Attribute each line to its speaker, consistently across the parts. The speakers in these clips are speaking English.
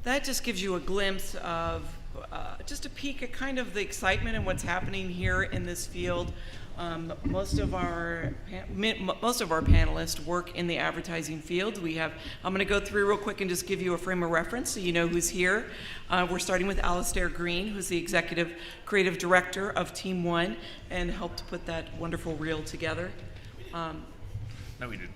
Speaker 1: that just gives you a glimpse of just a peek at kind of the excitement and what's happening here in this field. Most of our panelists work in the advertising field. I'm going to go through real quick and just give you a frame of reference so you know who's here. We're starting with Alistair Green, who's the Executive Creative Director of Team One and helped put that wonderful reel together.
Speaker 2: No, we didn't.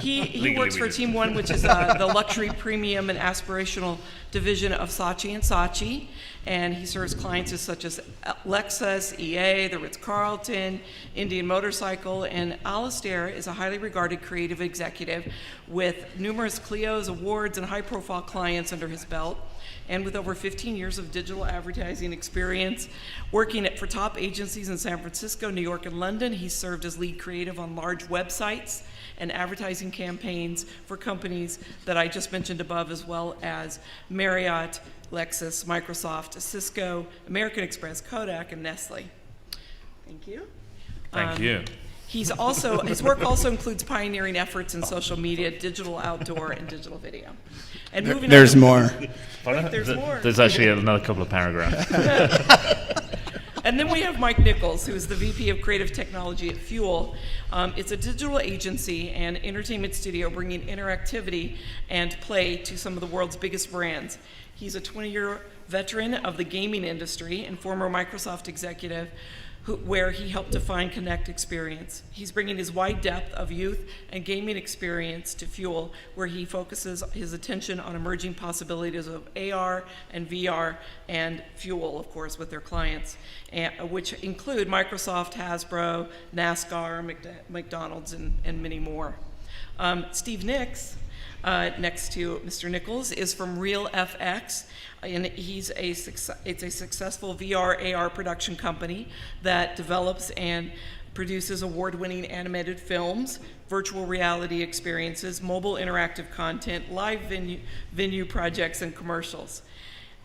Speaker 1: He works for Team One, which is the luxury, premium, and aspirational division of Saatchi & Saatchi, and he serves clients such as Lexus, EA, the Ritz-Carlton, Indian Motorcycle, and Alistair is a highly regarded creative executive with numerous Clio's, awards, and high-profile clients under his belt. And with over 15 years of digital advertising experience, working for top agencies in San Francisco, New York, and London, he served as lead creative on large websites and advertising campaigns for companies that I just mentioned above, as well as Marriott, Lexus, Microsoft, Cisco, American Express, Kodak, and Nestle. Thank you.
Speaker 2: Thank you.
Speaker 1: His work also includes pioneering efforts in social media, digital outdoor, and digital video. And
Speaker 3: there's more.
Speaker 1: There's more.
Speaker 2: There's actually another couple of paragraphs.
Speaker 1: And then we have Mike Nichols, who is the VP of Creative Technology at Fuel. It's a digital agency and entertainment studio bringing interactivity and play to some of the world's biggest brands. He's a 20-year veteran of the gaming industry and former Microsoft executive where he helped define Connect experience. He's bringing his wide depth of youth and gaming experience to Fuel, where he focuses his attention on emerging possibilities of AR and VR, and Fuel, of course, with their clients, which include Microsoft, Hasbro, NASCAR, McDonald's, and many more. Steve Nix, next to Mr. Nichols, is from RealFX, and it's a successful VR-AR production company that develops and produces award-winning animated films, virtual reality experiences, mobile interactive content, live venue projects, and commercials.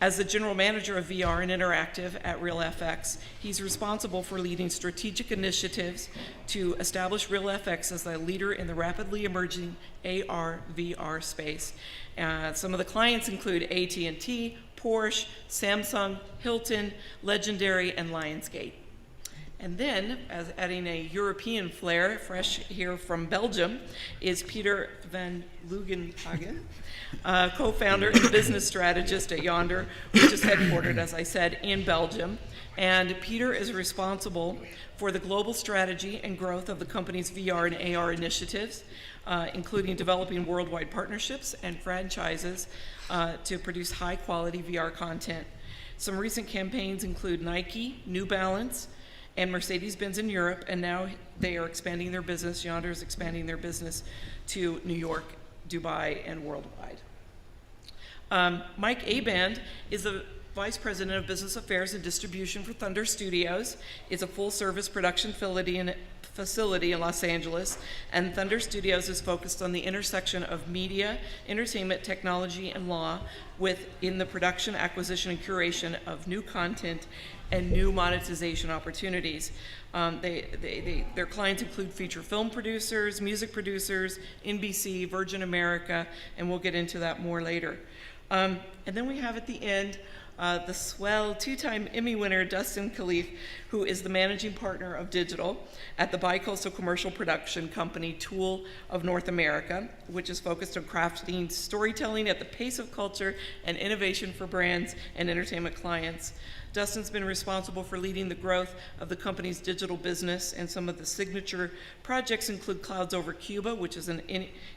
Speaker 1: As the general manager of VR and Interactive at RealFX, he's responsible for leading strategic initiatives to establish RealFX as a leader in the rapidly emerging AR/VR space. Some of the clients include AT&T, Porsche, Samsung, Hilton, Legendary, and Lionsgate. And then, as adding a European flair, fresh here from Belgium, is Peter van Lugenhagen, co-founder and business strategist at Yonder, which is headquartered, as I said, in Belgium. And Peter is responsible for the global strategy and growth of the company's VR and AR initiatives, including developing worldwide partnerships and franchises to produce high-quality VR content. Some recent campaigns include Nike, New Balance, and Mercedes-Benz in Europe, and now they are expanding their business. Yonder is expanding their business to New York, Dubai, and worldwide. Mike Aband is the Vice President of Business Affairs and Distribution for Thunder Studios. It's a full-service production facility in Los Angeles, and Thunder Studios is focused on the intersection of media, entertainment, technology, and law within the production, acquisition, and curation of new content and new monetization opportunities. Their clients include feature film producers, music producers, NBC, Virgin America, and we'll get into that more later. And then we have at the end the swell two-time Emmy winner Dustin Khalif, who is the managing partner of digital at the bicoastal commercial production company Tool of North America, which is focused on crafting storytelling at the pace of culture and innovation for brands and entertainment clients. Dustin's been responsible for leading the growth of the company's digital business, and some of the signature projects include Clouds Over Cuba, which is an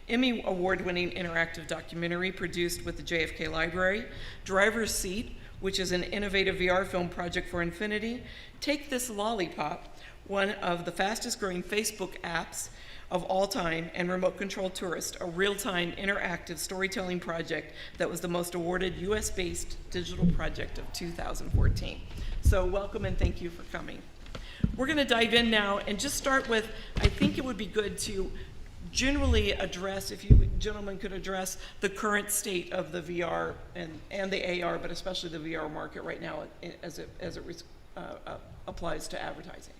Speaker 1: Emmy award-winning interactive documentary produced with the JFK Library, Driver's Seat, which is an innovative VR film project for Infinity, Take This Lollipop, one of the fastest growing Facebook apps of all time, and Remote Control Tourist, a real-time interactive storytelling project that was the most awarded US-based digital project of 2014. So welcome and thank you for coming. We're going to dive in now and just start with, I think it would be good to generally address, if you gentlemen could address the current state of the VR and the AR, but especially the VR market right now as it applies to advertising.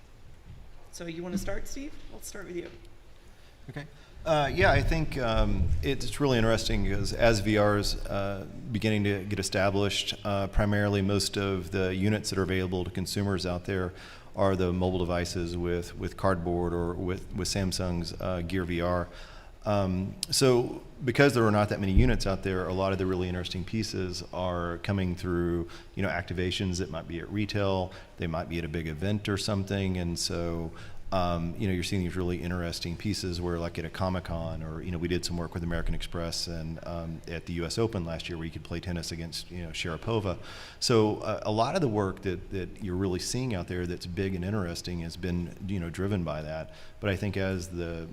Speaker 1: So you want to start, Steve? Let's start with you.
Speaker 3: Okay. Yeah, I think it's really interesting because as VR is beginning to get established, primarily most of the units that are available to consumers out there are the mobile devices with cardboard or with Samsung's Gear VR. So because there are not that many units out there, a lot of the really interesting pieces are coming through, activations that might be at retail, they might be at a big event or something, and so you're seeing these really interesting pieces where, like at a Comic-Con, or we did some work with American Express and at the U.S. Open last year, where you could play tennis against Sharapova. So a lot of the work that you're really seeing out there that's big and interesting has been driven by that. But I think as the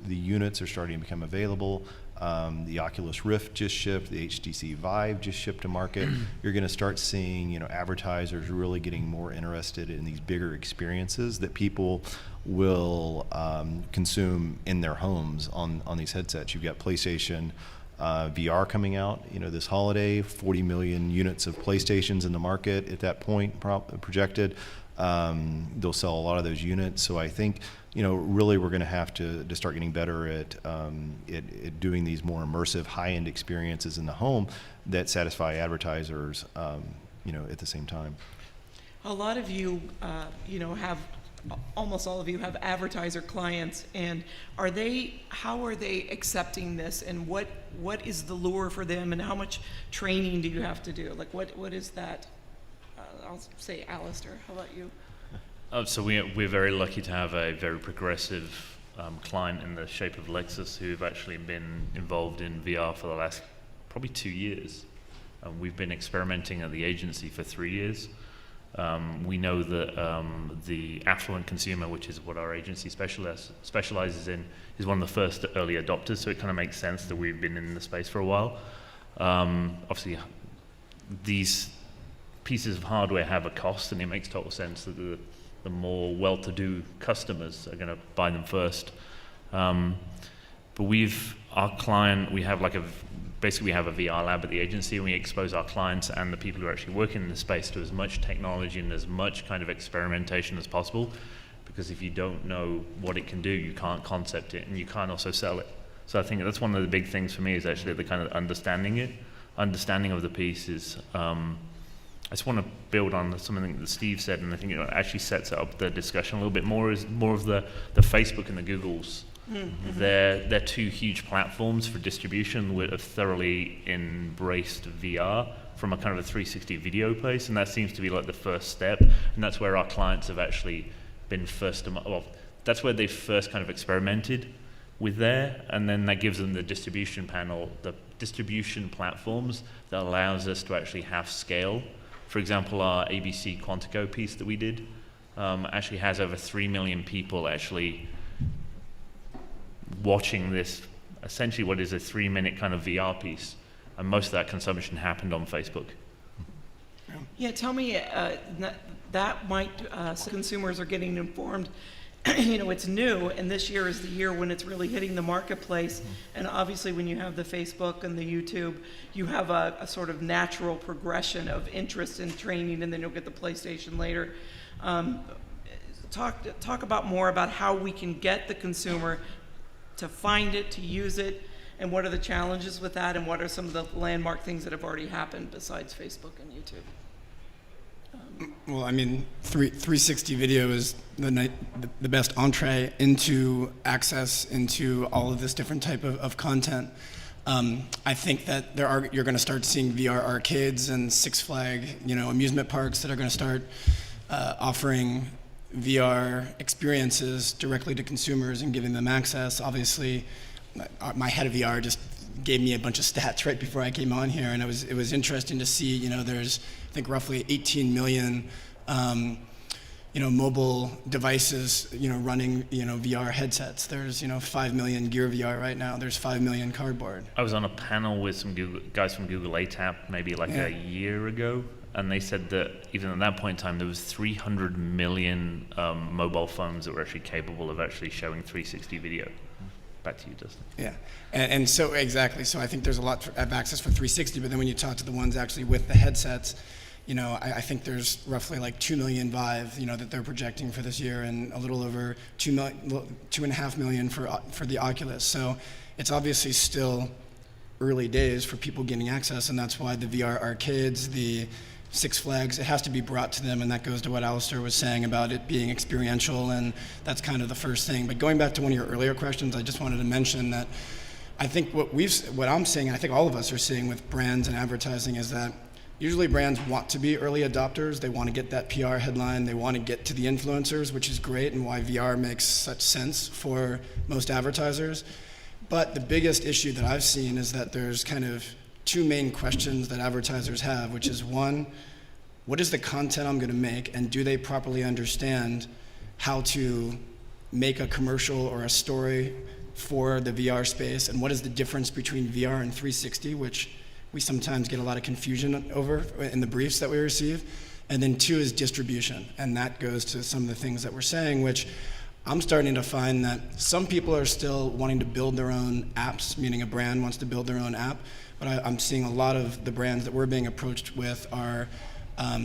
Speaker 3: units are starting to become available, the Oculus Rift just shipped, the HTC Vive just shipped to market. You're going to start seeing advertisers really getting more interested in these bigger experiences that people will consume in their homes on these headsets. You've got PlayStation VR coming out this holiday, 40 million units of PlayStations in the market at that point projected. They'll sell a lot of those units. So I think really we're going to have to start getting better at doing these more immersive high-end experiences in the home that satisfy advertisers at the same time.
Speaker 1: A lot of you, almost all of you have advertiser clients, and how are they accepting this, and what is the lure for them, and how much training do you have to do? Like what is that? I'll say Alistair, how about you?
Speaker 2: So we're very lucky to have a very progressive client in the shape of Lexus, who've actually been involved in VR for the last probably 2 years. We've been experimenting at the agency for 3 years. We know that the affluent consumer, which is what our agency specializes in, is one of the first early adopters, so it kind of makes sense that we've been in the space for a while. Obviously, these pieces of hardware have a cost, and it makes total sense that the more well-to-do customers are going to buy them first. But our client, we have basically we have a VR lab at the agency, and we expose our clients and the people who are actually working in the space to as much technology and as much kind of experimentation as possible, because if you don't know what it can do, you can't concept it, and you can't also sell it. So I think that's one of the big things for me, is actually the kind of understanding of the piece is, I just want to build on something that Steve said, and I think it actually sets up the discussion a little bit more, is more of the Facebook and the Googles. Mm-hmm. They're two huge platforms for distribution that have thoroughly embraced VR from a kind of a 360 video place, and that seems to be like the first step, and that's where our clients have actually been that's where they first kind of experimented with there, and then that gives them the distribution panel, the distribution platforms that allows us to actually have scale. For example, our ABC Quantico piece that we did actually has over 3 million people actually watching this, essentially what is a 3-minute kind of VR piece, and most of that consumption happened on Facebook.
Speaker 1: Yeah, tell me, that might, consumers are getting informed. It's new, and this year is the year when it's really hitting the marketplace. And obviously when you have the Facebook and the YouTube, you have a sort of natural progression of interest in training, and then you'll get the PlayStation later. Talk about more about how we can get the consumer to find it, to use it, and what are the challenges with that, and what are some of the landmark things that have already happened besides Facebook and YouTube?
Speaker 4: Well, I mean, 360 video is the best entree into access into all of this different type of content. I think that you're going to start seeing VR arcades and Six Flags, amusement parks that are going to start offering VR experiences directly to consumers and giving them access. Obviously, my head of VR just gave me a bunch of stats right before I came on here, and it was interesting to see. There's I think roughly 18 million mobile devices running VR headsets. There's 5 million Gear VR right now. There's 5 million cardboard.
Speaker 2: I was on a panel with some guys from Google ATAP maybe a year ago, and they said that even at that point in time there was 300 million mobile phones that were actually capable of actually showing 360 video. Back to you, Dustin.
Speaker 4: Yeah, and so exactly. So I think there's a lot of access for 360, but then when you talk to the ones actually with the headsets, You know, I think there's roughly like 2 million Vive, you know, that they're projecting for this year, and a little over 2.5 million for the Oculus. So it's obviously still early days for people getting access, and that's why the VR arcades, the Six Flags, it has to be brought to them, and that goes to what Alistair was saying about it being experiential, and that's kind of the first thing. But going back to one of your earlier questions, I just wanted to mention that I think what I'm seeing, and I think all of us are seeing with brands and advertising, is that usually brands want to be early adopters. They want to get that PR headline. They want to get to the influencers, which is great, and why VR makes such sense for most advertisers. But the biggest issue that I've seen is that there's kind of two main questions that advertisers have, which is one, what is the content I'm going to make, and do they properly understand how to make a commercial or a story for the VR space, and what is the difference between VR and 360, which we sometimes get a lot of confusion over in the briefs that we receive. And then two is distribution, and that goes to some of the things that we're saying, which I'm starting to find that some people are still wanting to build their own apps, meaning a brand wants to build their own app, but I'm seeing a lot of the brands that we're being approached with are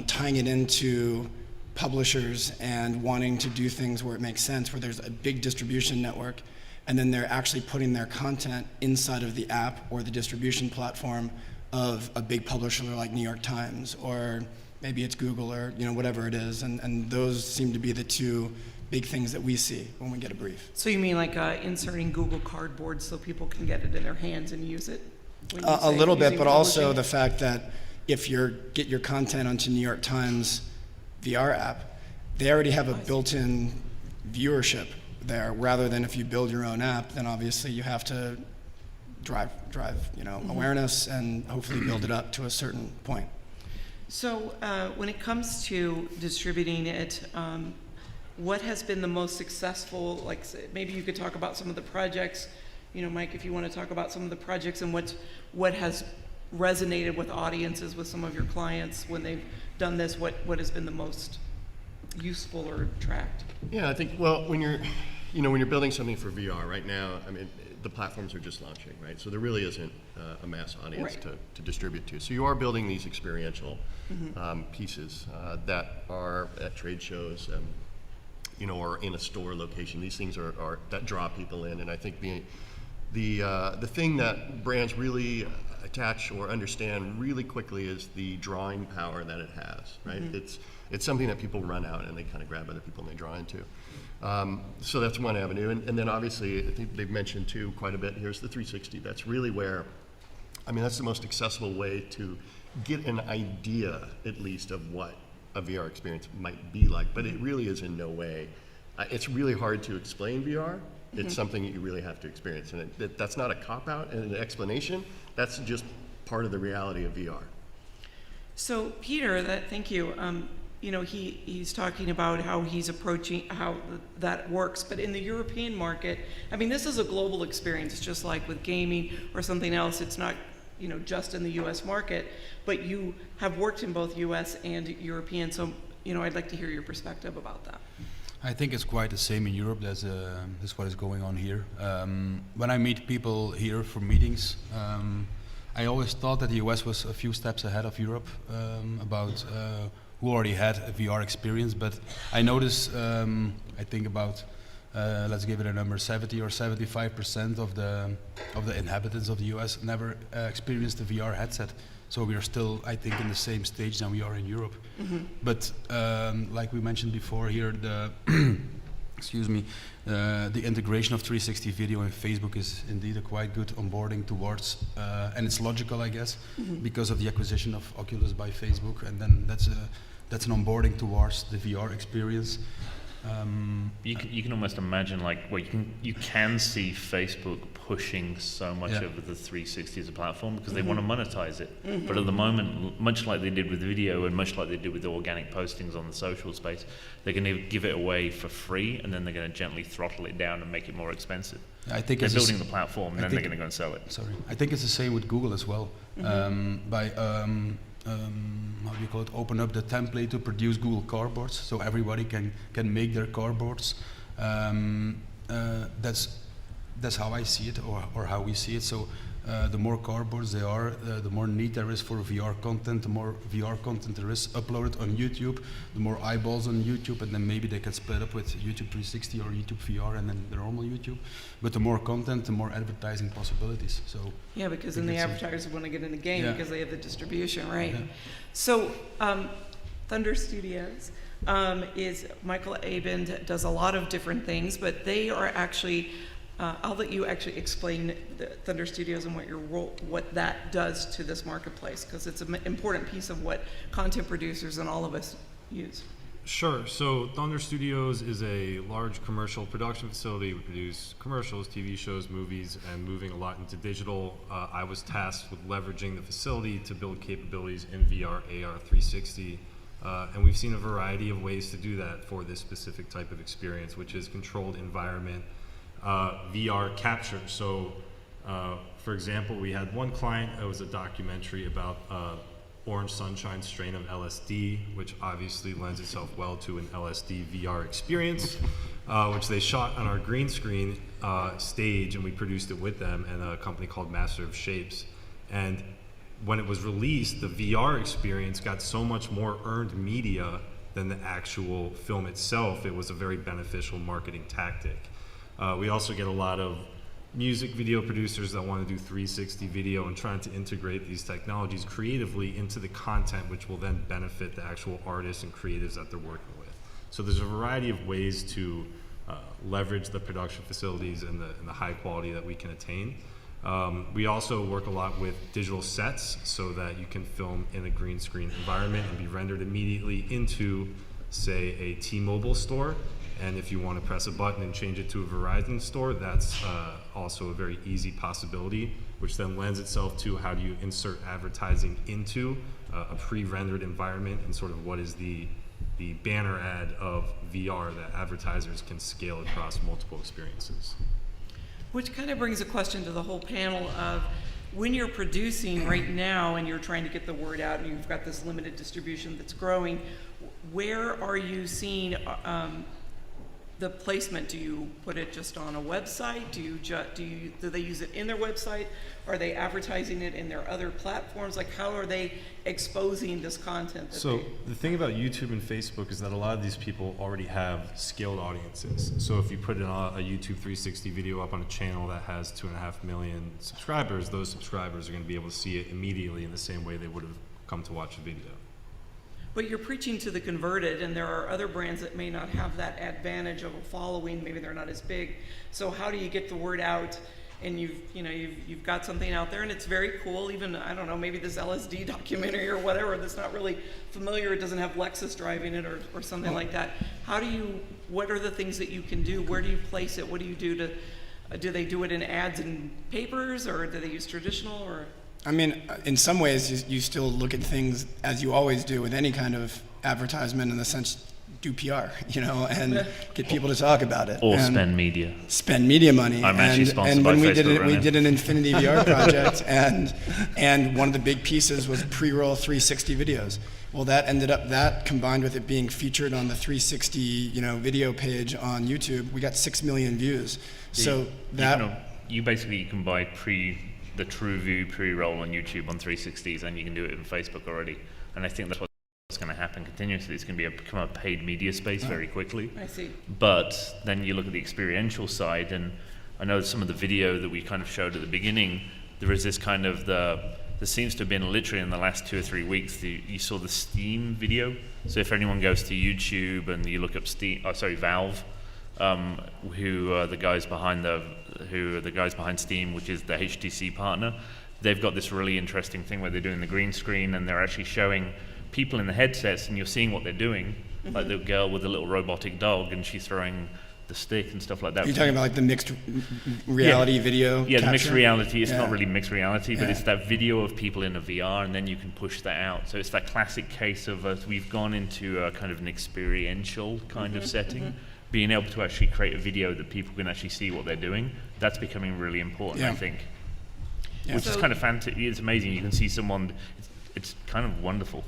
Speaker 4: tying it into publishers and wanting to do things where it makes sense, where there's a big distribution network, and then they're actually putting their content inside of the app or the distribution platform of a big publisher like New York Times, or maybe it's Google, or whatever it is, and those seem to be the two big things that we see when we get a brief.
Speaker 1: So you mean like inserting Google Cardboard so people can get it in their hands and use it?
Speaker 4: A little bit,
Speaker 1: using
Speaker 4: but also
Speaker 1: publishing?
Speaker 4: the fact that if you get your content onto New York Times VR app, they already have a built-in viewership there, rather than if you build your own app, then obviously you have to drive awareness and hopefully build it up to a certain point.
Speaker 1: So when it comes to distributing it, what has been the most successful, like maybe you could talk about some of the projects, Mike, if you want to talk about some of the projects and what has resonated with audiences with some of your clients when they've done this, what has been the most useful or tracked?
Speaker 5: Yeah, I think, well, when you're building something for VR right now, I mean, the platforms are just launching, right? So there really isn't a mass audience
Speaker 1: Right.
Speaker 5: to distribute to. So you are building these experiential pieces that are at trade shows, or in a store location. These things are that draw people in, and I think the thing that brands really attach or understand really quickly is the drawing power that it has, right? It's something that people run out and they kind of grab other people and they draw into. So that's one avenue. And then obviously, I think they've mentioned too quite a bit, here's the 360. That's really where, that's the most accessible way to get an idea, at least, of what a VR experience might be like. But it really is in no way, it's really hard to explain VR. It's something that you really have to experience. And that's not a cop-out and an explanation. That's just part of the reality of VR.
Speaker 1: So Peter, thank you. He's talking about how he's approaching how that works, but in the European market, this is a global experience, just like with gaming or something else. It's not, just in the U.S. market, but you have worked in both U.S. and European. So, I'd like to hear your perspective about that.
Speaker 6: I think it's quite the same in Europe as what is going on here. When I meet people here for meetings, I always thought that the US was a few steps ahead of Europe about who already had a VR experience. But I notice, I think about, let's give it a number, 70 or 75% of the inhabitants of the US never experienced a VR headset. So we are still, I think, in the same stage than we are in Europe. But like we mentioned before here, the the integration of 360 video in Facebook is indeed a quite good onboarding towards, and it's logical, I guess, because of the acquisition of Oculus by Facebook, and then that's an onboarding towards the VR experience.
Speaker 2: You can almost imagine, you can see Facebook pushing so much of the 360 as a platform because they want to monetize it. But at the moment, much like they did with video and much like they did with the organic postings on the social space, they're going to give it away for free and then they're going to gently throttle it down and make it more expensive.
Speaker 6: I think
Speaker 2: they're building the platform and then they're going to go and sell it.
Speaker 6: Sorry, I think it's the same with Google as well. By how do you call it? Open up the template to produce Google cardboards, so everybody can make their cardboards. That's how I see it, or how we see it. So The more cardboards they are, the more need there is for VR content. The more VR content there is uploaded on YouTube, the more eyeballs on YouTube, and then maybe they can split up with YouTube 360 or YouTube VR and then the normal YouTube. But the more content, the more advertising possibilities. So
Speaker 1: Yeah, because
Speaker 6: I
Speaker 1: then the
Speaker 6: think it's
Speaker 1: advertisers want to get in the game
Speaker 6: Yeah.
Speaker 1: because they have the distribution, right?
Speaker 6: Yeah.
Speaker 1: So, Thunder Studios is Michael Abend does a lot of different things, but they are actually. I'll let you actually explain the Thunder Studios and what your role, what that does to this marketplace, because it's an important piece of what content producers and all of us use.
Speaker 7: Sure. So Thunder Studios is a large commercial production facility. We produce commercials, TV shows, movies, and moving a lot into digital. I was tasked with leveraging the facility to build capabilities in VR-AR-360. And we've seen a variety of ways to do that for this specific type of experience, which is controlled environment VR capture. So, for example, we had one client, it was a documentary about orange sunshine strain of LSD, which obviously lends itself well to an LSD VR experience, which they shot on our green screen stage, and we produced it with them and a company called Master of Shapes. And when it was released, the VR experience got so much more earned media than the actual film itself. It was a very beneficial marketing tactic. We also get a lot of music video producers that want to do 360 video and trying to integrate these technologies creatively into the content, which will then benefit the actual artists and creatives that they're working with. So there's a variety of ways to leverage the production facilities and the high quality that we can attain. We also work a lot with digital sets so that you can film in a green screen environment and be rendered immediately into, say, a T-Mobile store. And if you want to press a button and change it to a Verizon store, that's also a very easy possibility, which then lends itself to how do you insert advertising into a pre-rendered environment, and sort of what is the banner ad of VR that advertisers can scale across multiple experiences.
Speaker 1: Which kind of brings a question to the whole panel of when you're producing right now and you're trying to get the word out and you've got this limited distribution that's growing, where are you seeing the placement? Do you put it just on a website? Do they use it in their website? Are they advertising it in their other platforms? Like, how are they exposing this content?
Speaker 7: So the thing about YouTube and Facebook is that a lot of these people already have scaled audiences. So if you put a YouTube 360 video up on a channel that has 2.5 million subscribers, those subscribers are going to be able to see it immediately in the same way they would have come to watch a video.
Speaker 1: But you're preaching to the converted, and there are other brands that may not have that advantage of a following. Maybe they're not as big. So how do you get the word out? And you've got something out there, and it's very cool. Even, I don't know, maybe this LSD documentary or whatever that's not really familiar. It doesn't have Lexus driving it or something like that. What are the things that you can do? Where do you place it? What do you do do they do it in ads and papers, or do they use traditional, or?
Speaker 4: I mean, in some ways, you still look at things as you always do with any kind of advertisement, in the sense, do PR, and get people to talk about it.
Speaker 2: Or
Speaker 4: and
Speaker 2: spend media.
Speaker 4: Spend media money.
Speaker 2: I'm actually sponsored
Speaker 4: and
Speaker 2: by
Speaker 4: when we
Speaker 2: Facebook
Speaker 4: did it,
Speaker 2: right
Speaker 4: we
Speaker 2: now.
Speaker 4: did an Infinity VR project, and one of the big pieces was pre-roll 360 videos. Well, that combined with it being featured on the 360 video page on YouTube, we got 6 million views. So
Speaker 2: you basically can buy the True View pre-roll on YouTube on 360s, and you can do it in Facebook already. And I think that's what's going to happen continuously. It's going to become a paid media space very quickly.
Speaker 1: I see.
Speaker 2: But then you look at the experiential side, and I know some of the video that we kind of showed at the beginning, there is this kind of there seems to have been literally in the last 2 or 3 weeks, you saw the Steam video. So if anyone goes to YouTube and you look up Valve, who are the guys behind Steam, which is the HTC partner. They've got this really interesting thing where they're doing the green screen, and they're actually showing people in the headsets, and you're seeing what they're doing. Mm-hmm. Like the girl with the little robotic dog, and she's throwing the stick and stuff like that.
Speaker 4: You're talking about like the mixed reality video?
Speaker 2: Yeah, the mixed
Speaker 4: capture?
Speaker 2: reality. It's not really mixed reality, but
Speaker 4: Yeah.
Speaker 2: it's that video of people in a VR, and then you can push that out. So it's that classic case of we've gone into a kind of an experiential kind of setting. Being able to actually create a video that people can actually see what they're doing, that's becoming really important, I think.
Speaker 4: Yeah.
Speaker 2: Which is kind of fantastic. It's amazing. You can see someone, it's kind of wonderful.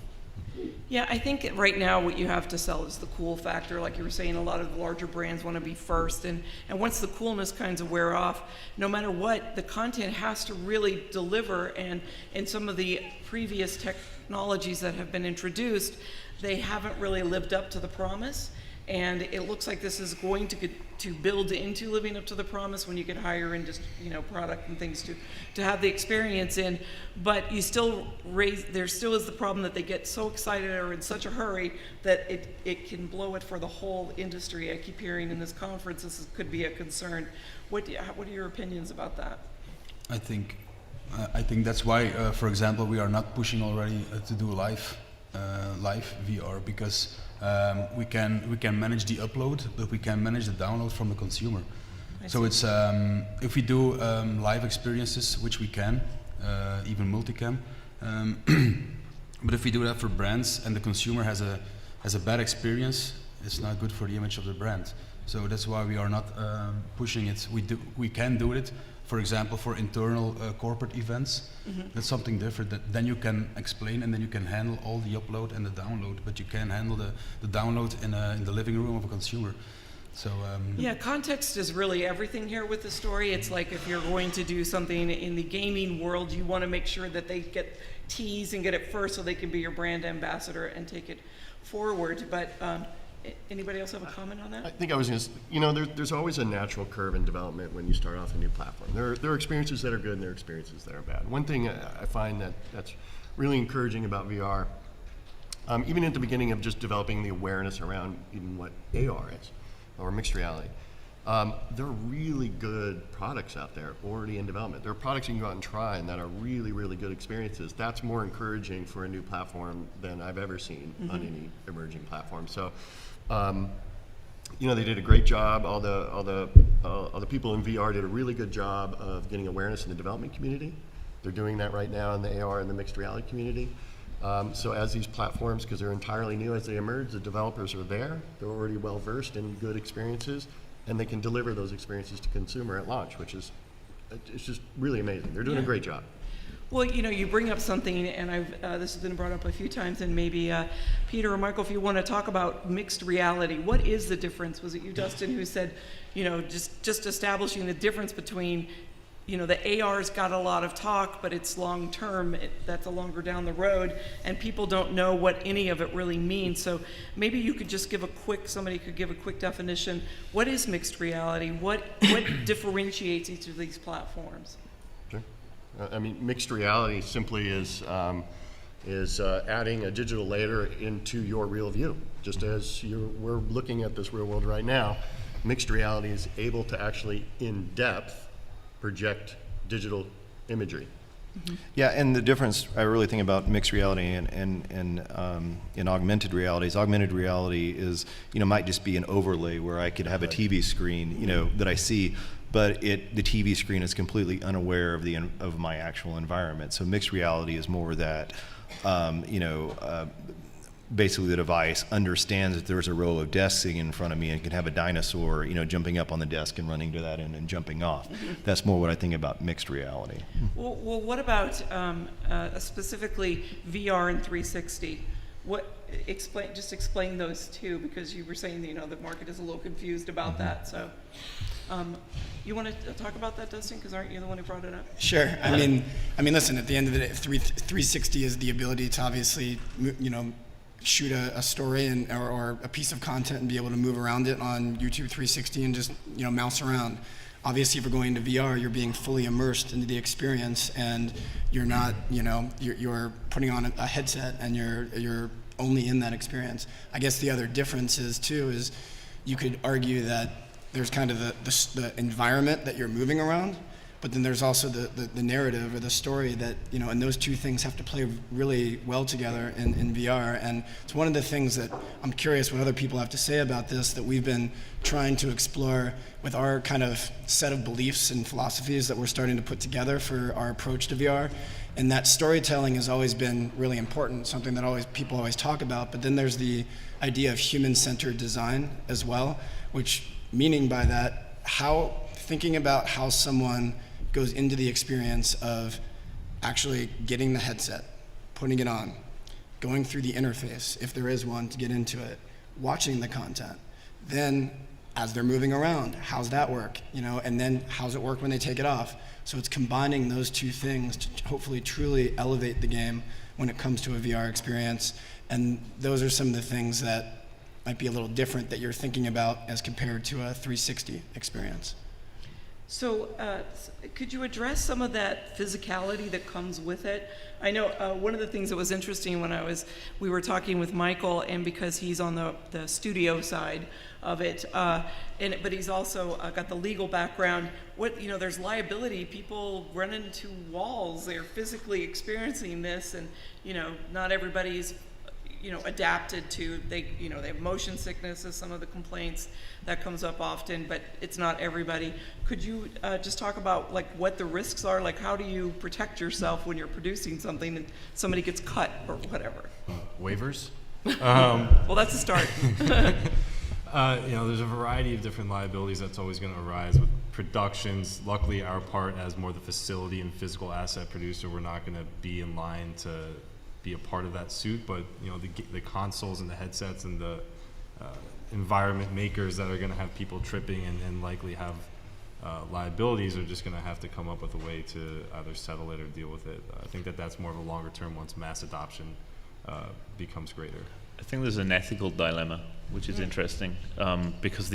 Speaker 1: Yeah, I think right now what you have to sell is the cool factor. Like you were saying, a lot of the larger brands want to be first. And once the coolness kinds of wear off, no matter what, the content has to really deliver. And in some of the previous technologies that have been introduced, they haven't really lived up to the promise. And it looks like this is going to build into living up to the promise when you get higher in just, product and things to have the experience in. But you still there still is the problem that they get so excited or in such a hurry that it can blow it for the whole industry. I keep hearing in this conference could be a concern. What are your opinions about that?
Speaker 6: I think that's why, for example, we are not pushing already to do live VR, because we can manage the upload, but we can manage the download from the consumer. So it's if we do live experiences, which we can, even multicam, but if we do that for brands and the consumer has a bad experience, it's not good for the image of the brand. So that's why we are not pushing it. We can do it, for example, for internal corporate events. That's something different. Then you can explain and then you can handle all the upload and the download, but you can't handle the download in the living room of a consumer. So
Speaker 1: yeah, context is really everything here with the story. It's like if you're going to do something in the gaming world, you want to make sure that they get teased and get it first so they can be your brand ambassador and take it forward. But anybody else have a comment on that?
Speaker 5: I think I was going to, there's always a natural curve in development when you start off a new platform. There are experiences that are good and there are experiences that are bad. One thing I find that's really encouraging about VR, even at the beginning of just developing the awareness around even what AR is, or mixed reality, there are really good products out there already in development. There are products you can go out and try and that are really, really good experiences. That's more encouraging for a new platform than I've ever seen on any emerging platform. So, they did a great job. All the people in VR did a really good job of getting awareness in the development community. They're doing that right now in the AR and the mixed reality community. So as these platforms, because they're entirely new, as they emerge, the developers are there. They're already well versed in good experiences, and they can deliver those experiences to consumer at launch, which is it's just really amazing. They're doing a great job.
Speaker 1: Well, you bring up something, and this has been brought up a few times, and maybe Peter or Michael, if you want to talk about mixed reality, what is the difference? Was it you, Dustin, who said, just establishing the difference between, the AR's got a lot of talk, but it's long term, that's a longer down the road, and people don't know what any of it really means. So maybe you could just somebody could give a quick definition. What is mixed reality? What differentiates each of these platforms?
Speaker 5: Sure. Mixed reality simply is adding a digital layer into your real view. Just as we're looking at this real world right now, mixed reality is able to actually, in depth, project digital imagery.
Speaker 3: Yeah, and the difference I really think about mixed reality and augmented reality is augmented reality is, might just be an overlay where I could have a TV screen, that I see, but the TV screen is completely unaware of my actual environment. So mixed reality is more that, basically the device understands that there's a row of desks sitting in front of me and can have a dinosaur, jumping up on the desk and running to that end and jumping off. That's more what I think about mixed reality.
Speaker 1: Well, what about specifically VR and 360? Explain those two, because you were saying the market is a little confused about that. So, you want to talk about that, Dustin? Because aren't you the one who brought it up?
Speaker 4: Sure. Listen. At the end of the day, 360 is the ability to obviously, shoot a story or a piece of content and be able to move around it on YouTube 360 and just mouse around. Obviously, if you're going to VR, you're being fully immersed into the experience, and you're not, you're putting on a headset and you're only in that experience. I guess the other difference is you could argue that there's kind of the environment that you're moving around, but then there's also the narrative or the story that, and those two things have to play really well together in VR. And it's one of the things that I'm curious what other people have to say about this, that we've been trying to explore with our kind of set of beliefs and philosophies that we're starting to put together for our approach to VR. And that storytelling has always been really important, something that people always talk about. But then there's the idea of human-centered design as well, which meaning by that, thinking about how someone goes into the experience of actually getting the headset, putting it on, going through the interface, if there is one, to get into it, watching the content. Then, as they're moving around, how's that work? You know, and then how's it work when they take it off? So it's combining those two things to hopefully truly elevate the game when it comes to a VR experience. And those are some of the things that might be a little different that you're thinking about as compared to a 360 experience.
Speaker 1: So could you address some of that physicality that comes with it? I know one of the things that was interesting when we were talking with Michael, and because he's on the studio side of it, but he's also got the legal background. There's liability. People run into walls. They're physically experiencing this, and not everybody's adapted to. They have motion sickness as some of the complaints that comes up often, but it's not everybody. Could you just talk about like what the risks are? Like, how do you protect yourself when you're producing something and somebody gets cut or whatever?
Speaker 7: Waivers?
Speaker 1: Well, that's a start.
Speaker 7: There's a variety of different liabilities that's always going to arise with productions. Luckily, our part as more the facility and physical asset producer, we're not going to be in line to be a part of that suit, but the consoles and the headsets and the environment makers that are going to have people tripping and likely have liabilities are just going to have to come up with a way to either settle it or deal with it. I think that's more of a longer term once mass adoption becomes greater.
Speaker 2: I think there's an ethical dilemma, which is interesting, because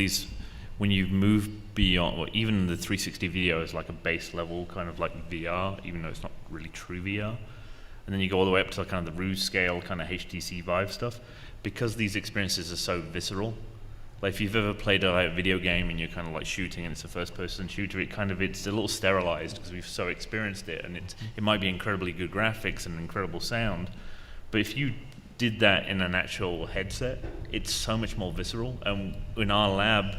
Speaker 2: when you move beyond, well, even the 360 video is like a base level kind of like VR, even though it's not really true VR. And then you go all the way up to kind of the Ruse scale, kind of HTC Vive stuff, because these experiences are so visceral. Like if you've ever played a video game and you're kind of like shooting and it's a first-person shooter, it's a little sterilized because we've so experienced it, and it might be incredibly good graphics and incredible sound, but if you did that in an actual headset, it's so much more visceral. And in our lab,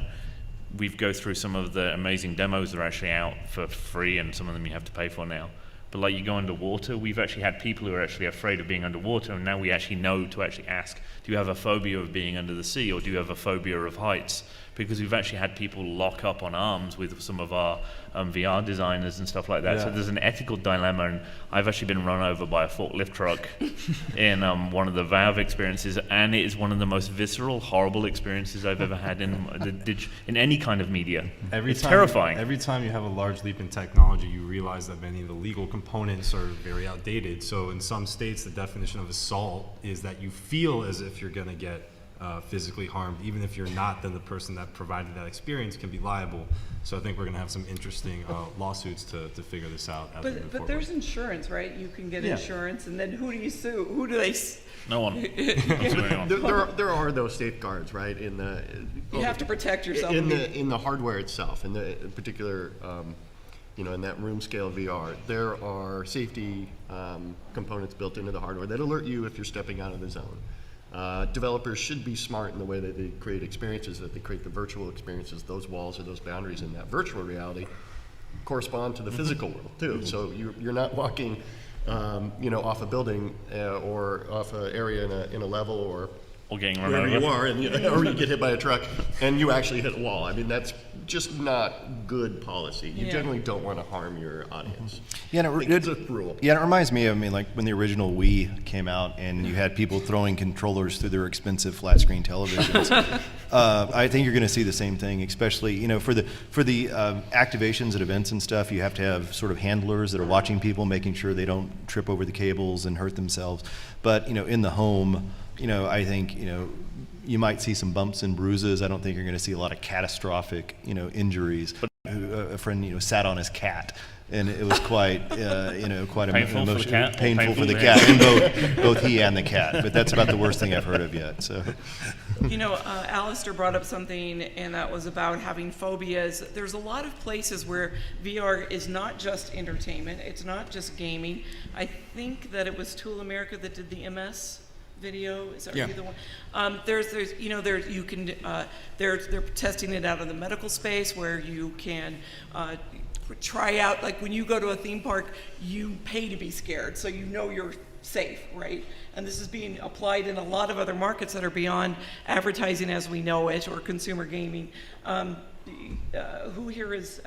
Speaker 2: we go through some of the amazing demos that are actually out for free, and some of them you have to pay for now. But like you go underwater, we've actually had people who are actually afraid of being underwater, and now we actually know to actually ask, do you have a phobia of being under the sea, or do you have a phobia of heights? Because we've actually had people lock up on arms with some of our VR designers and stuff like that. Yeah. So there's an ethical dilemma, and I've actually been run over by a forklift truck in one of the Valve experiences, and it is one of the most visceral, horrible experiences I've ever had in any kind of media. It's terrifying.
Speaker 7: Every time you have a large leap in technology, you realize that many of the legal components are very outdated. So in some states, the definition of assault is that you feel as if you're going to get physically harmed. Even if you're not, then the person that provided that experience can be liable. So I think we're going to have some interesting lawsuits to figure this out.
Speaker 1: But there's insurance, right? You can get insurance, and then who do you sue? Who do they?
Speaker 2: No one.
Speaker 5: There are those safeguards, right?
Speaker 1: You have to protect yourself
Speaker 5: in the hardware itself. In particular, in that room scale VR, there are safety components built into the hardware that alert you if you're stepping out of the zone. Developers should be smart in the way that they create experiences, that they create the virtual experiences. Those walls or those boundaries in that virtual reality correspond to the physical world too. So you're not walking, off a building or off an area in a level or
Speaker 2: getting run
Speaker 5: wherever
Speaker 2: over.
Speaker 5: you are, or you get hit by a truck and you actually hit a wall. I mean, that's just not good policy. You generally don't want to harm your audience.
Speaker 3: Yeah,
Speaker 5: it's a rule.
Speaker 3: Yeah, it reminds me of, like when the original Wii came out and you had people throwing controllers through their expensive flat screen televisions. I think you're going to see the same thing, especially for the activations at events and stuff. You have to have sort of handlers that are watching people, making sure they don't trip over the cables and hurt themselves. But in the home, I think you might see some bumps and bruises. I don't think you're going to see a lot of catastrophic injuries. But a friend sat on his cat, and it was quite
Speaker 2: painful for the cat.
Speaker 3: Painful for the cat, and both he and the cat. But that's about the worst thing I've heard of yet. So.
Speaker 1: Alistair brought up something, and that was about having phobias. There's a lot of places where VR is not just entertainment. It's not just gaming. I think that it was Tool America that did the MS video. Is that the one? They're testing it out in the medical space where you can try out, like when you go to a theme park, you pay to be scared, so you're safe, right? And this is being applied in a lot of other markets that are beyond advertising as we know it or consumer gaming. Who here is,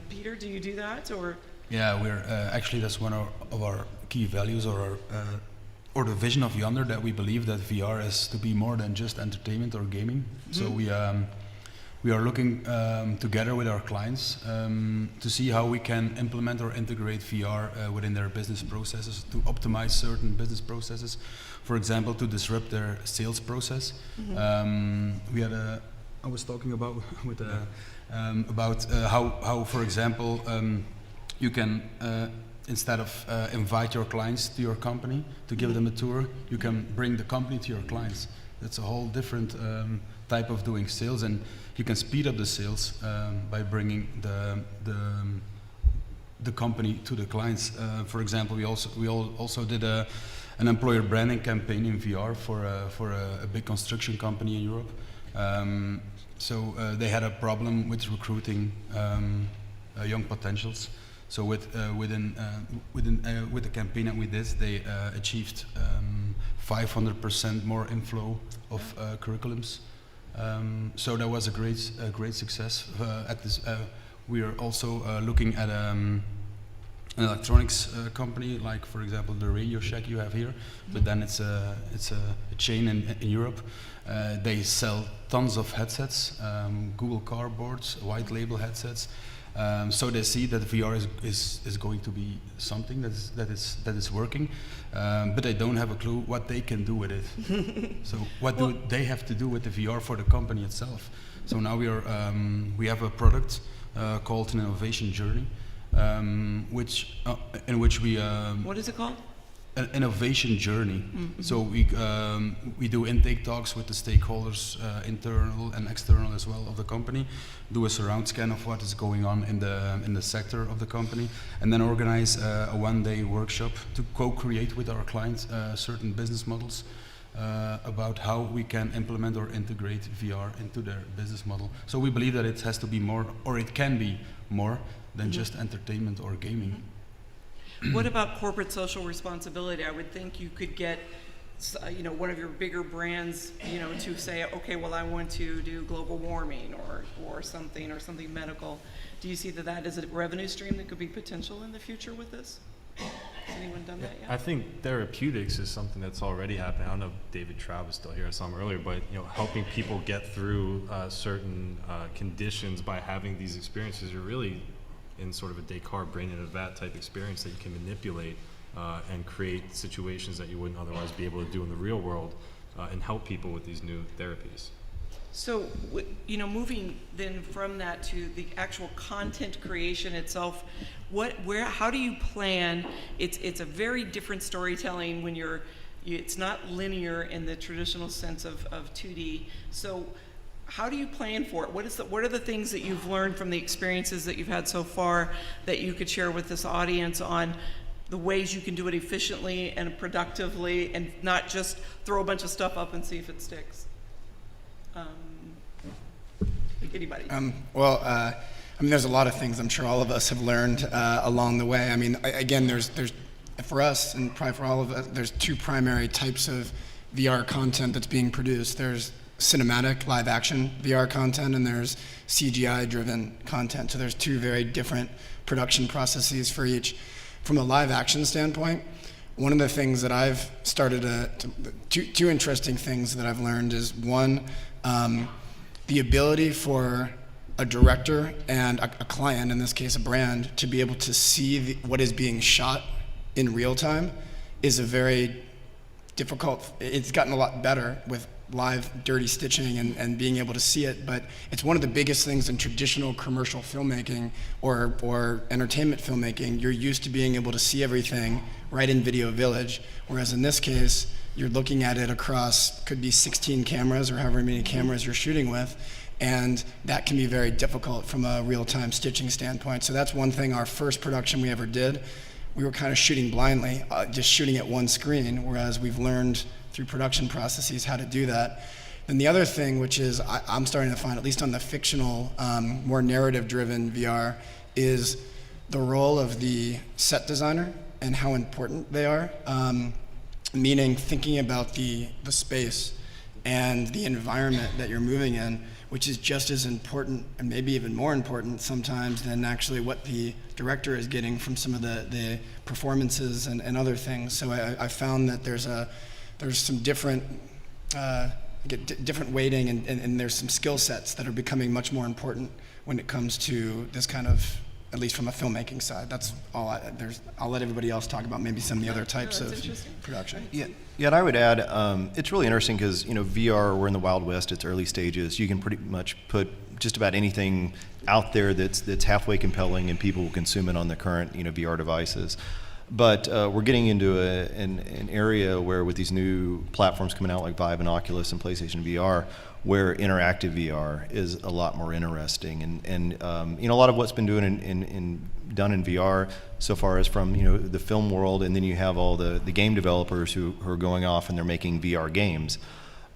Speaker 1: Peter, do you do that or?
Speaker 6: Yeah, we're actually, that's one of our key values or our or the vision of Yonder, that we believe that VR is to be more than just entertainment or gaming. So we are looking together with our clients to see how we can implement or integrate VR within their business processes to optimize certain business processes. For example, to disrupt their sales process. I was talking about with how, for example, you can instead of invite your clients to your company to give them a tour, you can bring the company to your clients. That's a whole different type of doing sales, and you can speed up the sales by bringing the company to the clients. For example, we also did an employer branding campaign in VR for a big construction company in Europe. So they had a problem with recruiting young potentials. So with the campaign that we did, they achieved 500% more inflow of curriculums. So that was a great success. We are also looking at an electronics company, like for example the Radio Shack you have here, but then it's a chain in Europe. They sell tons of headsets, Google Cardboards, white label headsets. So they see that VR is going to be something that is working, but they don't have a clue what they can do with it. So what do they have to do with the VR for the company itself? So now we have a product called an innovation journey, in which we
Speaker 1: What is it called?
Speaker 6: an innovation journey. So we do intake talks with the stakeholders, internal and external as well, of the company, do a surround scan of what is going on in the sector of the company, and then organize a one-day workshop to co-create with our clients certain business models about how we can implement or integrate VR into their business model. So we believe that it has to be more, or it can be more than just entertainment or gaming.
Speaker 1: What about corporate social responsibility? I would think you could get, one of your bigger brands, to say, okay, well, I want to do global warming or something medical. Do you see that as a revenue stream that could be potential in the future with this? Has anyone done that yet?
Speaker 7: I think therapeutics is something that's already happening. I don't know if David Traub is still here. I saw him earlier, but helping people get through certain conditions by having these experiences are really in sort of a Descartes brain in a vat type experience that you can manipulate and create situations that you wouldn't otherwise be able to do in the real world and help people with these new therapies.
Speaker 1: So, moving then from that to the actual content creation itself, how do you plan? It's a very different storytelling when it's not linear in the traditional sense of 2D. So, how do you plan for it? What are the things that you've learned from the experiences that you've had so far that you could share with this audience on the ways you can do it efficiently and productively and not just throw a bunch of stuff up and see if it sticks? Anybody?
Speaker 4: There's a lot of things I'm sure all of us have learned along the way. Again, there's for us and probably for all of us, there's two primary types of VR content that's being produced. There's cinematic live action VR content and there's CGI driven content. So there's two very different production processes for each. From a live action standpoint, one of the things that I've started two interesting things that I've learned is one, the ability for a director and a client, in this case a brand, to be able to see what is being shot in real time is a very difficult, it's gotten a lot better with live dirty stitching and being able to see it, but it's one of the biggest things in traditional commercial filmmaking or entertainment filmmaking. You're used to being able to see everything right in Video Village, whereas in this case, you're looking at it across, could be 16 cameras or however many cameras you're shooting with, and that can be very difficult from a real-time stitching standpoint. So that's one thing. Our first production we ever did, we were kind of shooting blindly, just shooting at one screen, whereas we've learned through production processes how to do that. Then the other thing, which is I'm starting to find, at least on the fictional, more narrative-driven VR, is the role of the set designer and how important they are. Meaning thinking about the space and the environment that you're moving in, which is just as important and maybe even more important sometimes than actually what the director is getting from some of the performances and other things. So I found that there's some different different weighting and there's some skill sets that are becoming much more important when it comes to this kind of, at least from a filmmaking side. That's all. I'll let everybody else talk about maybe some of the other types of production.
Speaker 3: Yeah, and I would add, it's really interesting because, VR, we're in the Wild West, it's early stages. You can pretty much put just about anything out there that's halfway compelling and people will consume it on the current, VR devices. But we're getting into an area where with these new platforms coming out like Vive and Oculus and PlayStation VR, where interactive VR is a lot more interesting. And a lot of what's been done in VR so far is from the film world, and then you have all the game developers who are going off and they're making VR games.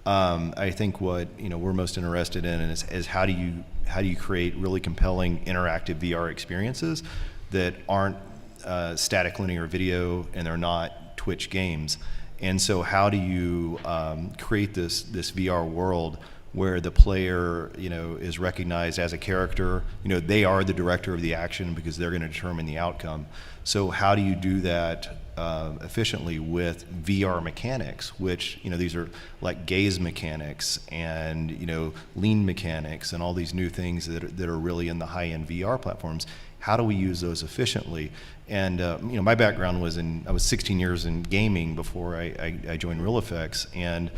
Speaker 3: I think what we're most interested in is how do you create really compelling interactive VR experiences that aren't static linear video and they're not Twitch games. And so how do you create this VR world where the player is recognized as a character? They are the director of the action because they're going to determine the outcome. So how do you do that efficiently with VR mechanics, which these are like gaze mechanics and lean mechanics and all these new things that are really in the high-end VR platforms? How do we use those efficiently? And my background was I was 16 years in gaming before I joined RealFX, and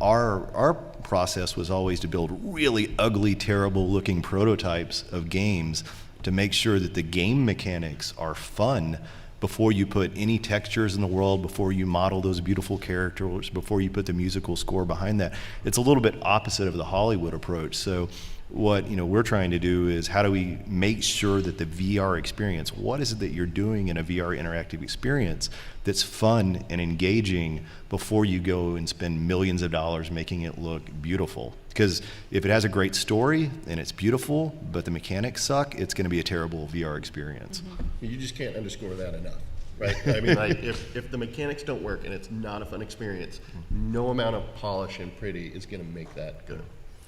Speaker 3: our process was always to build really ugly, terrible-looking prototypes of games to make sure that the game mechanics are fun before you put any textures in the world, before you model those beautiful characters, before you put the musical score behind that. It's a little bit opposite of the Hollywood approach. So what we're trying to do is how do we make sure that the VR experience, what is it that you're doing in a VR interactive experience that's fun and engaging before you go and spend millions of dollars making it look beautiful? Because if it has a great story and it's beautiful, but the mechanics suck, it's going to be a terrible VR experience.
Speaker 5: Mm-hmm. You just can't underscore that enough, right? I mean, if the mechanics don't work and it's not a fun experience, no amount of polish and pretty is going to make that good,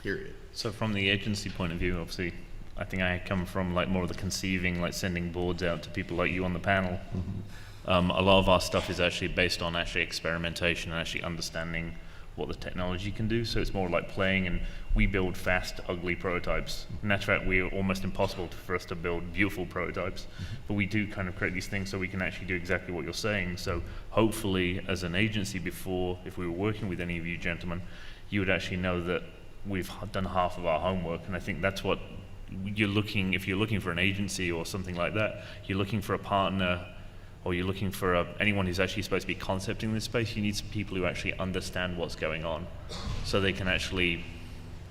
Speaker 5: period.
Speaker 2: So from the agency point of view, obviously, I think I come from more of the conceiving, sending boards out to people like you on the panel. Mm-hmm. A lot of our stuff is actually based on experimentation and actually understanding what the technology can do. So it's more like playing, and we build fast, ugly prototypes. In actual fact, we're almost impossible for us to build beautiful prototypes, but we do kind of create these things so we can actually do exactly what you're saying. So hopefully, as an agency before, if we were working with any of you gentlemen, you would actually know that we've done half of our homework. And I think that's what you're looking, if you're looking for an agency or something like that, you're looking for a partner, or you're looking for anyone who's actually supposed to be concepting this space. You need some people who actually understand what's going on so they can actually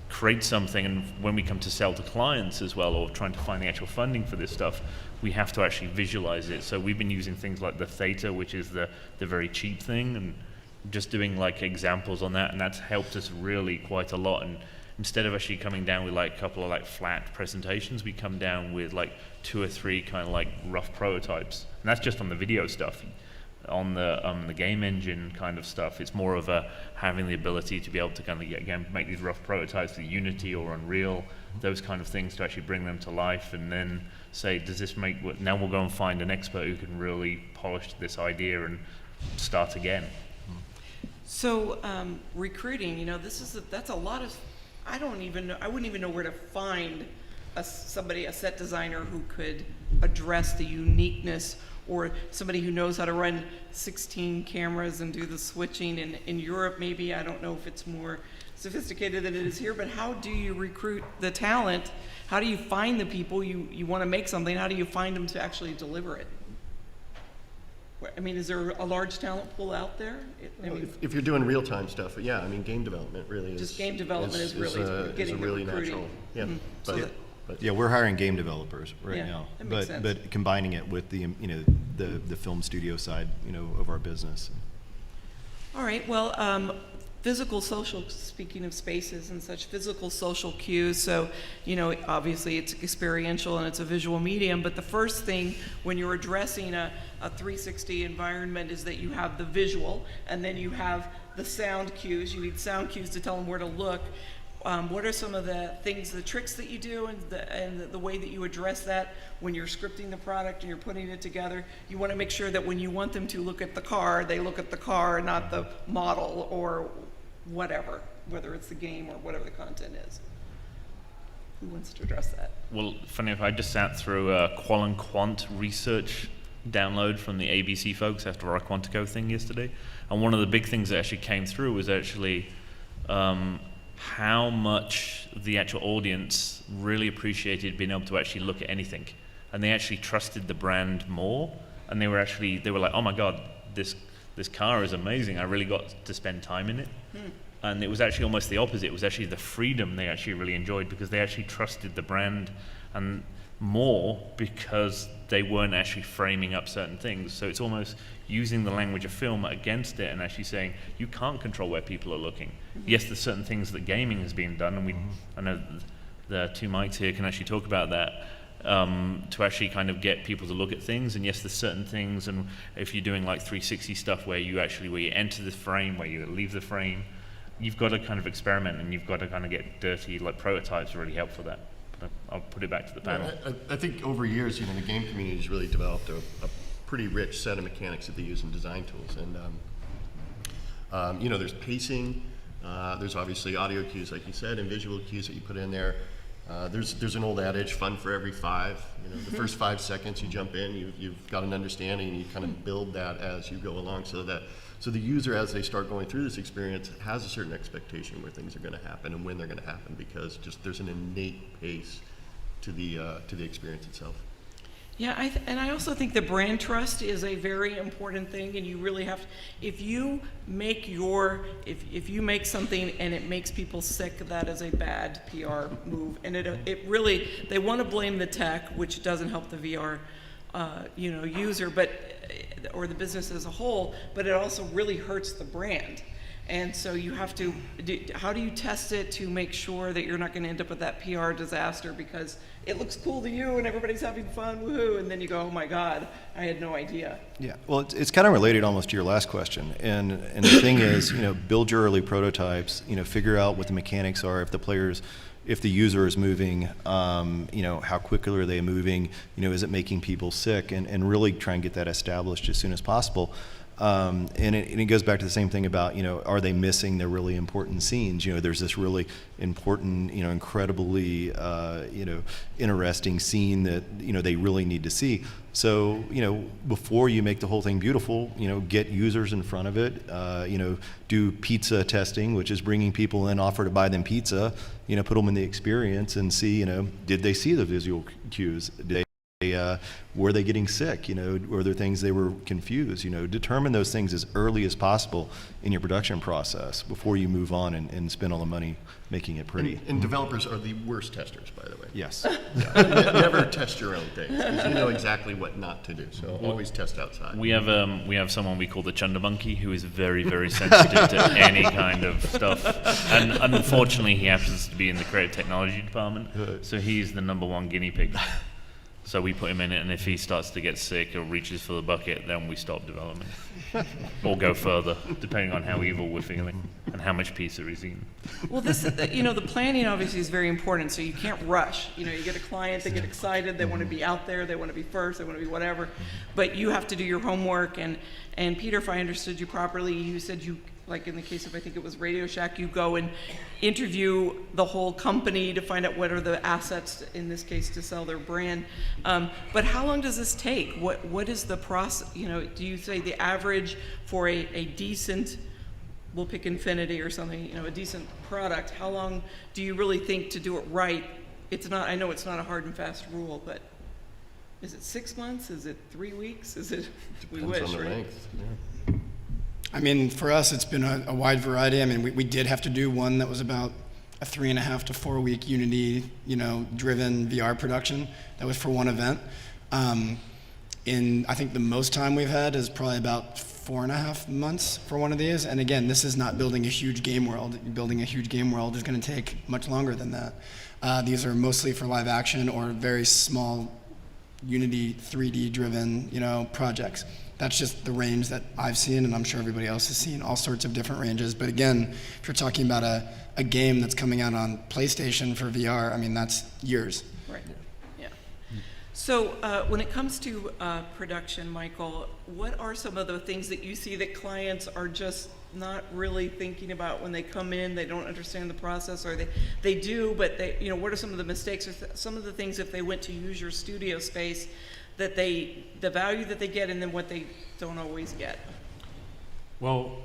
Speaker 2: create something. And when we come to sell to clients as well, or trying to find the actual funding for this stuff, we have to actually visualize it. So we've been using things like the Theta, which is the very cheap thing, and just doing examples on that, and that's helped us really quite a lot. And instead of actually coming down with a couple of flat presentations, we come down with 2 or 3 kind of rough prototypes, and that's just on the video stuff. On the game engine kind of stuff, it's more of having the ability to be able to kind of make these rough prototypes with Unity or Unreal, those kind of things, to actually bring them to life, and then say, does this make? Now we'll go and find an expert who can really polish this idea and start again.
Speaker 1: So recruiting, that's a lot of. I wouldn't even know where to find a set designer who could address the uniqueness, or somebody who knows how to run 16 cameras and do the switching. In Europe, maybe, I don't know if it's more sophisticated than it is here, but how do you recruit the talent? How do you find the people you want to make something? How do you find them to actually deliver it? I mean, is there a large talent pool out there?
Speaker 5: If you're doing real-time stuff, yeah, I mean, game development really is.
Speaker 1: Just game development is really getting
Speaker 5: a really
Speaker 1: recruiting.
Speaker 5: natural, yeah.
Speaker 1: Mm-hmm.
Speaker 5: But
Speaker 3: Yeah, we're hiring game developers right
Speaker 1: Yeah,
Speaker 3: now,
Speaker 1: that makes sense.
Speaker 3: but combining it with the the film studio side of our business.
Speaker 1: All right. Well, physical, social, speaking of spaces and such, physical, social cues. So, you know, obviously it's experiential and it's a visual medium, but the first thing when you're addressing a 360 environment is that you have the visual, and then you have the sound cues. You need sound cues to tell them where to look. What are some of the things, the tricks that you do, and the way that you address that when you're scripting the product and you're putting it together? You want to make sure that when you want them to look at the car, they look at the car, not the model or whatever, whether it's the game or whatever the content is. Who wants to address that?
Speaker 2: Well, funny enough, I just sat through a Qual and Quant research download from the ABC folks after our Quantico thing yesterday, and one of the big things that actually came through was actually how much the actual audience really appreciated being able to actually look at anything, and they actually trusted the brand more, and they were like, oh my god, this car is amazing, I really got to spend time in it. And it was actually almost the opposite. It was actually the freedom they actually really enjoyed, because they actually trusted the brand and more because they weren't actually framing up certain things. So it's almost using the language of film against it and actually saying, you can't control where people are looking. Yes, there's certain things that gaming has been done, and I know the two mics here can actually talk about that, to actually kind of get people to look at things. And yes, there's certain things, and if you're doing like 360 stuff where you enter the frame, where you leave the frame, you've got to kind of experiment, and you've got to kind of get dirty, like prototypes really help for that. But I'll put it back to the panel.
Speaker 5: I think over years, you know, the game community has really developed a pretty rich set of mechanics that they use in design tools. And, you know, there's pacing, there's obviously audio cues, like you said, and visual cues that you put in there. There's an old adage, fun for every 5. You know, the first 5 seconds you jump in, you've got an understanding, and you kind of build that as you go along, so the user, as they start going through this experience, has a certain expectation where things are going to happen and when they're going to happen, because just there's an innate pace to the experience itself.
Speaker 1: Yeah, and I also think the brand trust is a very important thing, and you really have to, if you make something and it makes people sick, that is a bad PR move, and it really, they want to blame the tech, which doesn't help the VR user, or the business as a whole, but it also really hurts the brand. And so you have to, how do you test it to make sure that you're not going to end up with that PR disaster because it looks cool to you and everybody's having fun, woohoo, and then you go, oh my God, I had no idea.
Speaker 3: Yeah, well, it's kind of related almost to your last question. And the thing is, you know, build your early prototypes, you know, figure out what the mechanics are, if the user is moving, you know, how quickly are they moving, you know, is it making people sick, and really try and get that established as soon as possible. And it goes back to the same thing about, you know, are they missing the really important scenes? You know, there's this really important, you know, incredibly, you know, interesting scene that, you know, they really need to see. So, you know, before you make the whole thing beautiful, you know, get users in front of it, you know, do pizza testing, which is bringing people in, offer to buy them pizza, you know, put them in the experience and see, you know, did they see the visual cues? Were they getting sick? You know, were there things they were confused? You know, determine those things as early as possible in your production process before you move on and spend all the money making it pretty.
Speaker 5: And developers are the worst testers, by the way.
Speaker 3: Yes.
Speaker 5: Yeah. Never test your own things, because you know exactly what not to do. So always test outside.
Speaker 2: We have someone we call the Chunder Monkey, who is very, very sensitive to any kind of stuff. And unfortunately, he happens to be in the creative technology department, so he's the #1 guinea pig. So we put him in it, and if he starts to get sick or reaches for the bucket, then we stop development. Or go further, depending on how evil we're feeling and how much pizza he's eating.
Speaker 1: Well, you know, the planning obviously is very important, so you can't rush. You know, you get a client, they get excited, they want to be out there, they want to be first, they want to be whatever, but you have to do your homework. And Peter, if I understood you properly, you said you, like in the case of, I think it was Radio Shack, you go and interview the whole company to find out what are the assets, in this case, to sell their brand. But how long does this take? What is the process? You know, do you say the average for a decent, we'll pick Infinity or something, you know, a decent product, how long do you really think to do it right? It's not, I know it's not a hard and fast rule, but is it 6 months? Is it 3 weeks? Is it, we wish,
Speaker 5: Depends on the
Speaker 1: right?
Speaker 5: length. Yeah.
Speaker 4: I mean, for us, it's been a wide variety. I mean, we did have to do one that was about a 3.5 to 4 week Unity, you know, driven VR production. That was for one event. I think the most time we've had is probably about 4.5 months for one of these. And again, this is not building a huge game world. Building a huge game world is going to take much longer than that. These are mostly for live action or very small Unity 3D driven, projects. That's just the range that I've seen, and I'm sure everybody else has seen all sorts of different ranges. But again, if you're talking about a game that's coming out on PlayStation for VR, I mean, that's years.
Speaker 1: Right. Yeah. So when it comes to production, Michael, what are some of the things that you see that clients are just not really thinking about when they come in? They don't understand the process, or they do, but what are some of the mistakes or some of the things if they went to use your studio space that the value that they get and then what they don't always get?
Speaker 7: Well,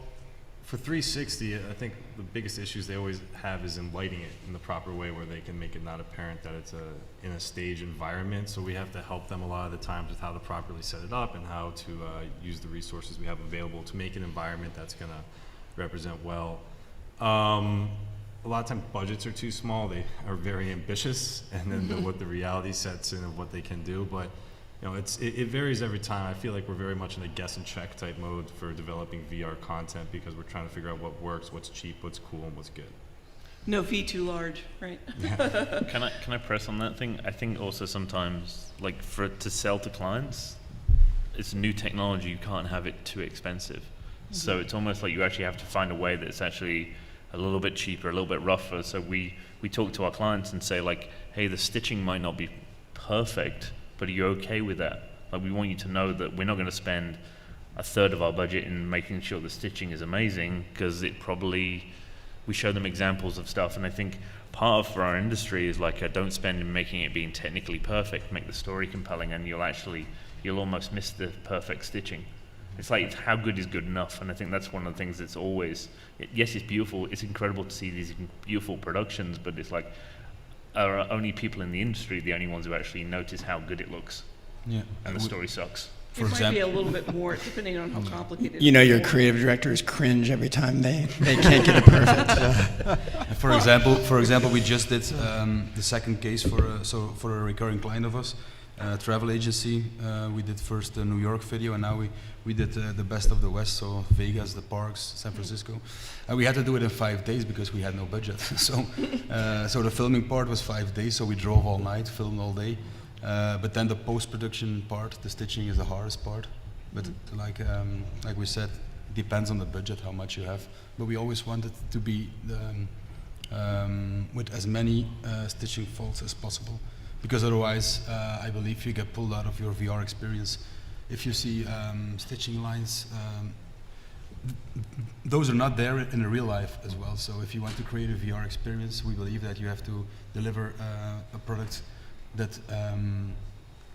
Speaker 7: for 360, I think the biggest issues they always have is in lighting it in the proper way where they can make it not apparent that it's in a stage environment. So we have to help them a lot of the times with how to properly set it up and how to use the resources we have available to make an environment that's going to represent well. A lot of times budgets are too small. They are very ambitious, and then what the reality sets in of what they can do. But it varies every time. I feel like we're very much in a guess and check type mode for developing VR content because we're trying to figure out what works, what's cheap, what's cool, and what's good.
Speaker 1: No fee too large, right?
Speaker 2: Can I press on that thing? I think also sometimes, like for it to sell to clients, it's new technology. You can't have it too expensive. So it's almost like you actually have to find a way that's actually a little bit cheaper, a little bit rougher. So we talk to our clients and say like, hey, the stitching might not be perfect, but are you okay with that? Like, we want you to know that we're not going to spend a third of our budget in making sure the stitching is amazing, because we show them examples of stuff. And I think part of for our industry is like, don't spend in making it being technically perfect, make the story compelling, and you'll almost miss the perfect stitching. It's like, how good is good enough? And I think that's one of the things that's always, yes, it's beautiful. It's incredible to see these beautiful productions, but it's like, are only people in the industry the only ones who actually notice how good it looks?
Speaker 6: Yeah.
Speaker 2: And the story sucks.
Speaker 1: It might be a little bit more, depending on how complicated.
Speaker 4: Your creative directors cringe every time they can't get it perfect.
Speaker 6: For example, we just did the second case for a recurring client of us, travel agency. We did first the New York video, and now we did the best of the West, so Vegas, the parks, San Francisco. And we had to do it in 5 days because we had no budget. So the filming part was 5 days, so we drove all night, filmed all day. But then the post-production part, the stitching, is the hardest part. But like we said, it depends on the budget, how much you have. But we always wanted to be with as many stitching faults as possible, because otherwise, I believe you get pulled out of your VR experience. If you see stitching lines, those are not there in real life as well. So if you want to create a VR experience, we believe that you have to deliver a product that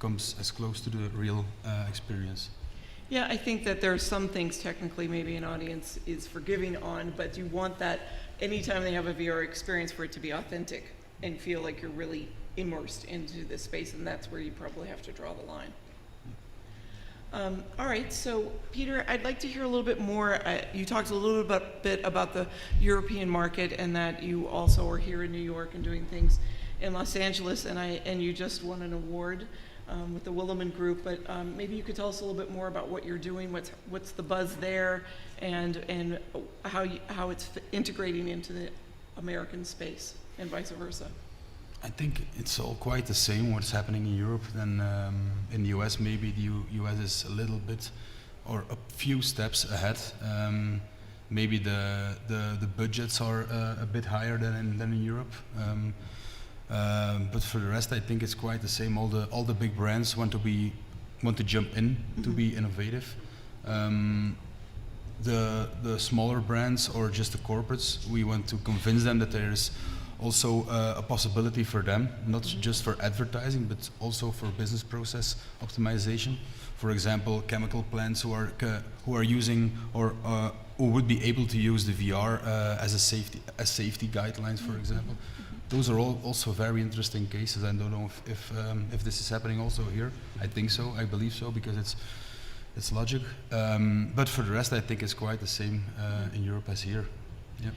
Speaker 6: comes as close to the real experience.
Speaker 1: Yeah, I think that there are some things technically maybe an audience is forgiving on, but you want that anytime they have a VR experience for it to be authentic and feel like you're really immersed into this space, and that's where you probably have to draw the line. All right, so Peter, I'd like to hear a little bit more. You talked a little bit about the European market and that you also are here in New York and doing things in Los Angeles, and you just won an award with the Williman Group. But maybe you could tell us a little bit more about what you're doing, what's the buzz there, and how it's integrating into the American space and vice versa.
Speaker 6: I think it's all quite the same what's happening in Europe than in the US. Maybe the US is a little bit or a few steps ahead. Maybe the budgets are a bit higher than in Europe. But for the rest, I think it's quite the same. All the big brands want to jump in to be innovative. The smaller brands or just the corporates, we want to convince them that there's also a possibility for them, not just for advertising, but also for business process optimization. For example, chemical plants who are using or who would be able to use the VR as safety guidelines, for example. Those are all also very interesting cases. I don't know if this is happening also here. I think so. I believe so, because it's logic. But for the rest, I think it's quite the same in Europe as here. Yeah.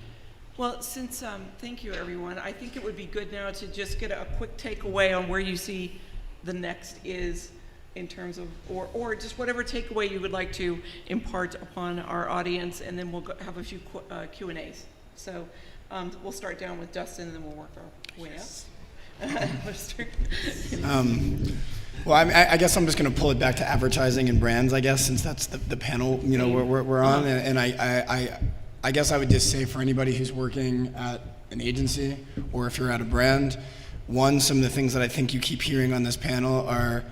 Speaker 1: Well, thank you, everyone. I think it would be good now to just get a quick takeaway on where you see the next is in terms of, or just whatever takeaway you would like to impart upon our audience, and then we'll have a few Q&As. So we'll start down with Dustin, and then we'll work our way up.
Speaker 4: Well, I guess I'm just going to pull it back to advertising and brands, I guess, since that's the panel, you know, we're on. And I guess I would just say for anybody who's working at an agency or if you're at a brand, some of the things that I think you keep hearing on this panel are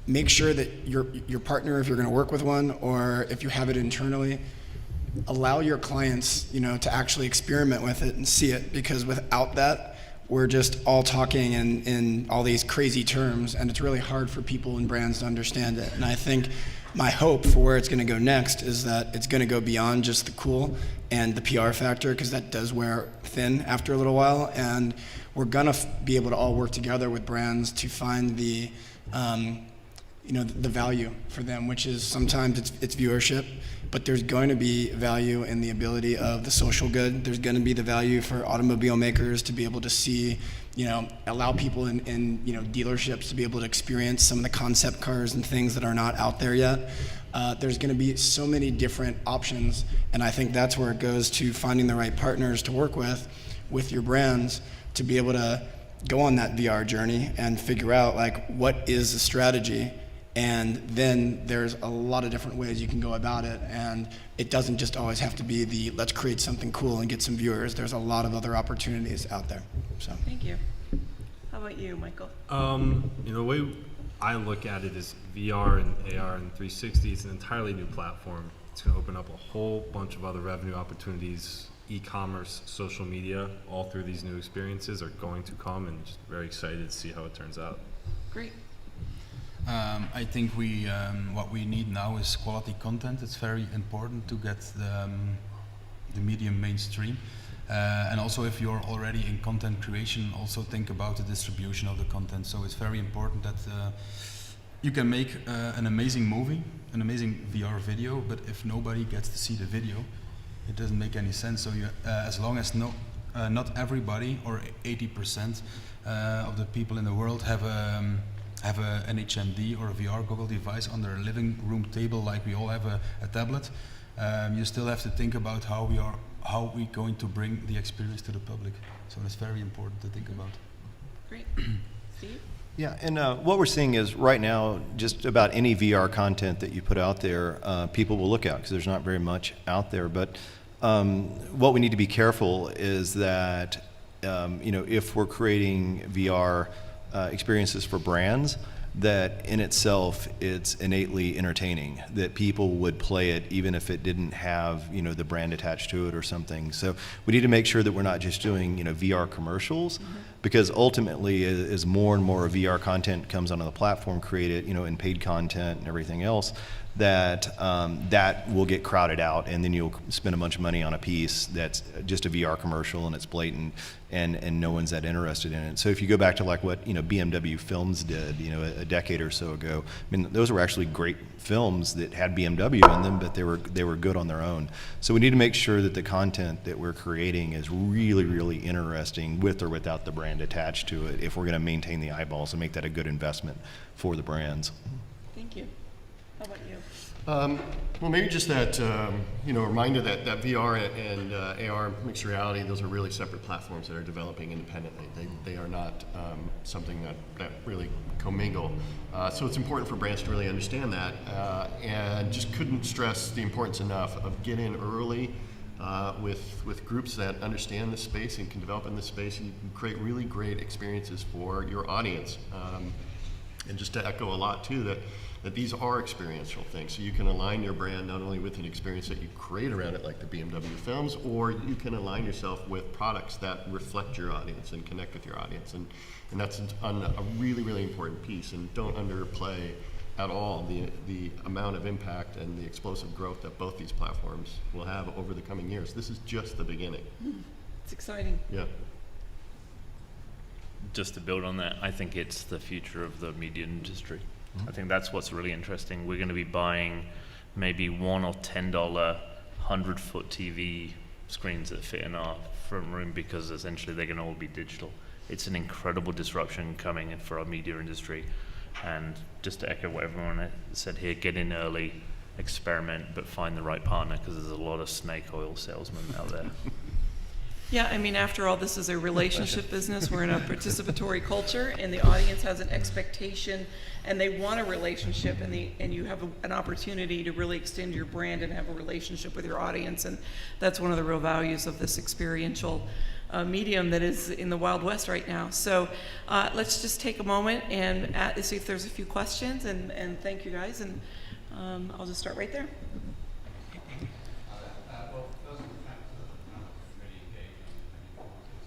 Speaker 4: make sure that your partner, if you're going to work with one, or if you have it internally, allow your clients, you know, to actually experiment with it and see it, because without that, we're just all talking in all these crazy terms, and it's really hard for people and brands to understand it. And I think my hope for where it's going to go next is that it's going to go beyond just the cool and the PR factor, because that does wear thin after a little while, and we're going to be able to all work together with brands to find the value for them, which is sometimes it's viewership, but there's going to be value in the ability of the social good. There's going to be the value for automobile makers to be able to see, you know, allow people in you know, dealerships to be able to experience some of the concept cars and things that are not out there yet. There's going to be so many different options, and I think that's where it goes to finding the right partners to work with your brands, to be able to go on that VR journey and figure out, like, what is the strategy. And then there's a lot of different ways you can go about it, and it doesn't just always have to be let's create something cool and get some viewers. There's a lot of other opportunities out there. So
Speaker 1: Thank you. How about you, Michael?
Speaker 7: You know, the way I look at it is VR and AR and 360. It's an entirely new platform. It's going to open up a whole bunch of other revenue opportunities. E-commerce, social media, all through these new experiences are going to come, and just very excited to see how it turns out.
Speaker 1: Great.
Speaker 6: I think what we need now is quality content. It's very important to get the medium mainstream. And also, if you're already in content creation, also think about the distribution of the content. So it's very important that you can make an amazing movie, an amazing VR video, but if nobody gets to see the video, it doesn't make any sense. So as long as not everybody, or 80% of the people in the world have an HMD or a VR goggle device on their living room table, like we all have a tablet, you still have to think about how we're going to bring the experience to the public. So it's very important to think about.
Speaker 1: Great. Steve?
Speaker 3: Yeah, and what we're seeing is right now, just about any VR content that you put out there, people will look at, because there's not very much out there. But what we need to be careful is that, if we're creating VR experiences for brands, that in itself it's innately entertaining, that people would play it even if it didn't have, the brand attached to it or something. So we need to make sure that we're not just doing, VR commercials, because ultimately as more and more VR content comes onto the platform, created, in paid content and everything else, that that will get crowded out, and then you'll spend a bunch of money on a piece that's just a VR commercial and it's blatant, and no one's that interested in it. So if you go back to like what BMW Films did, a decade or so ago, I mean, those were actually great films that had BMW in them, but they were good on their own. So we need to make sure that the content that we're creating is really, really interesting, with or without the brand attached to it, if we're going to maintain the eyeballs and make that a good investment for the brands.
Speaker 1: Thank you. How about you?
Speaker 5: Well, maybe just that, reminder that VR and AR, mixed reality, those are really separate platforms that are developing independently. They are not something that really commingle. So it's important for brands to really understand that, and just couldn't stress the importance enough of getting in early with groups that understand this space and can develop in this space, and you can create really great experiences for your audience. And just to echo a lot too, that these are experiential things. So you can align your brand not only with an experience that you create around it, like the BMW films, or you can align yourself with products that reflect your audience and connect with your audience. And that's a really, really important piece. And don't underplay at all the amount of impact and the explosive growth that both these platforms will have over the coming years. This is just the beginning.
Speaker 1: It's exciting.
Speaker 5: Yeah.
Speaker 2: Just to build on that, I think it's the future of the media industry. I think that's what's really interesting. We're going to be buying maybe $1 or $10 100-foot TV screens that fit in our front room, because essentially they're going to all be digital. It's an incredible disruption coming in for our media industry. And just to echo what everyone said here, get in early, experiment, but find the right partner, because there's a lot of snake oil salesmen out there.
Speaker 1: Yeah, I mean, after all, this is a relationship business. We're in a participatory culture, and the audience has an expectation, and they want a relationship, and you have an opportunity to really extend your brand and have a relationship with your audience, and that's one of the real values of this experiential medium that is in the Wild West right now. So let's just take a moment and see if there's a few questions, and thank you guys, and I'll just start right there.
Speaker 8: Well, first of all, thanks for really engaging and informative.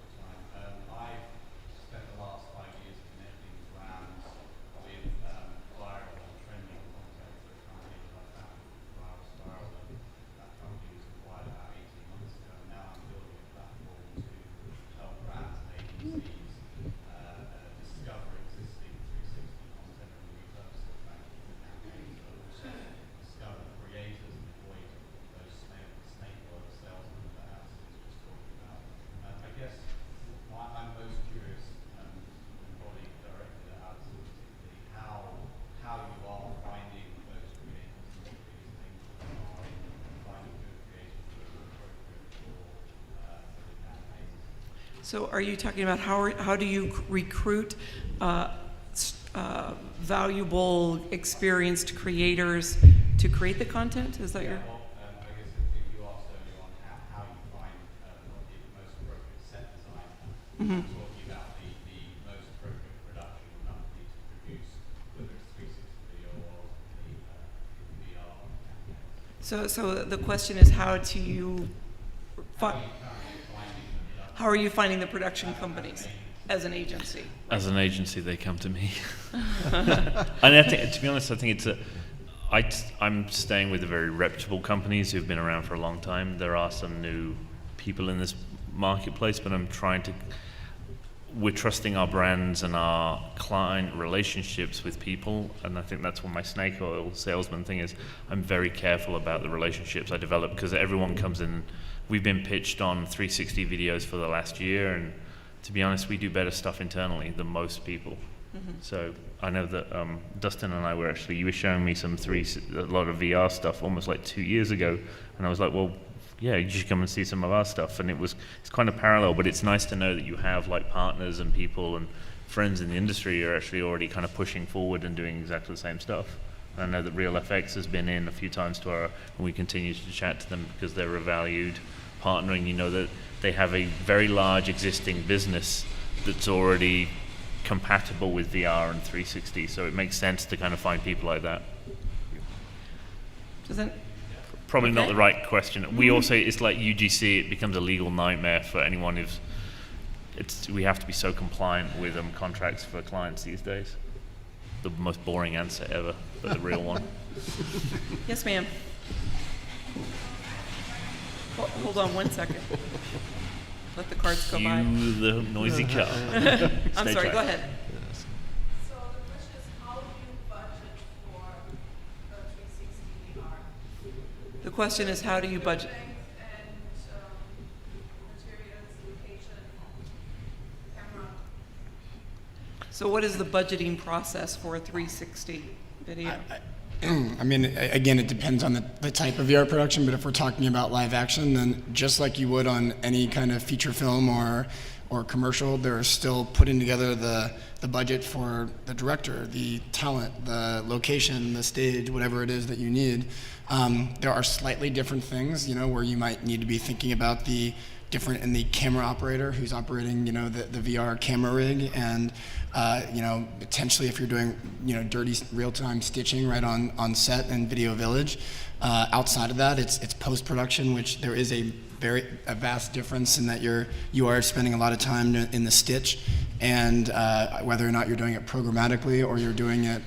Speaker 8: So thanks for your time. I've spent the last 5 years connecting brands with viral and trending content for a company that I founded, Spiral, and that company was acquired about 18 months ago. Now I'm building a platform to help brands and agencies discover existing 360 content and repurpose it back into campaigns, but also discover creators and avoid those snake oil salesmen that Alex was just talking about. I guess I'm most curious, and probably directed at Alex particularly, how you are finding those creators and what these things are, finding good creators that are appropriate for the campaigns.
Speaker 1: So are you talking about how do you recruit valuable, experienced creators to create the content? Is that your?
Speaker 8: Well, I guess if you asked earlier on how you find the most appropriate set design, I'm talking about the most appropriate production company to produce, whether it's 360 video or the VR campaigns.
Speaker 1: So the question is, how are you finding the production companies as an agency?
Speaker 2: As an agency, they come to me. And I think, to be honest, I think I'm staying with the very reputable companies who've been around for a long time. There are some new people in this marketplace, but we're trusting our brands and our client relationships with people, and I think that's what my snake oil salesman thing is. I'm very careful about the relationships I develop, because everyone comes in. We've been pitched on 360 videos for the last year, and to be honest, we do better stuff internally than most people. So I know that Dustin and I you were showing me a lot of VR stuff almost like 2 years ago, and I was like, well, yeah, you should come and see some of our stuff. And it's kind of parallel, but it's nice to know that you have like partners and people and friends in the industry are actually already kind of pushing forward and doing exactly the same stuff. And I know that RealFX has been in a few times and we continue to chat to them because they're a valued partner, and you know that they have a very large existing business that's already compatible with VR and 360, so it makes sense to kind of find people like that. Probably not the right question. We also, it's like UGC, it becomes a legal nightmare for anyone we have to be so compliant with contracts for clients these days. The most boring answer ever, but the real one.
Speaker 1: Yes, ma'am. Hold on 1 second. Let the cards go by.
Speaker 2: Cue the noisy car.
Speaker 1: I'm sorry, go ahead.
Speaker 9: So the question is, how do you budget for the 360 VR?
Speaker 1: The question is, how do you budget?
Speaker 9: And materials, location, camera.
Speaker 1: So what is the budgeting process for a 360 video?
Speaker 4: I mean, again, it depends on the type of VR production, but if we're talking about live action, then just like you would on any kind of feature film or commercial, they're still putting together the budget for the director, the talent, the location, the stage, whatever it is that you need. There are slightly different things, where you might need to be thinking about the different in the camera operator who's operating, the VR camera rig, and potentially if you're doing, dirty real-time stitching right on set in Video Village. Outside of that, it's post-production, which there is a vast difference in that you are spending a lot of time in the stitch, and whether or not you're doing it programmatically or you're doing it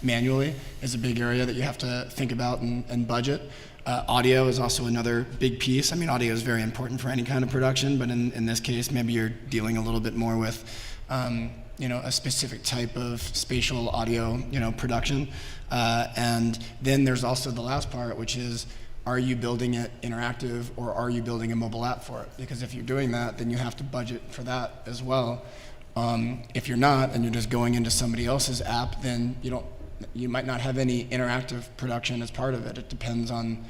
Speaker 4: manually is a big area that you have to think about and budget. Audio is also another big piece. I mean, audio is very important for any kind of production, but in this case, maybe you're dealing a little bit more with, a specific type of spatial audio, production. And then there's also the last part, which is, are you building it interactive or are you building a mobile app for it? Because if you're doing that, then you have to budget for that as well. If you're not, and you're just going into somebody else's app, then you might not have any interactive production as part of it. It depends on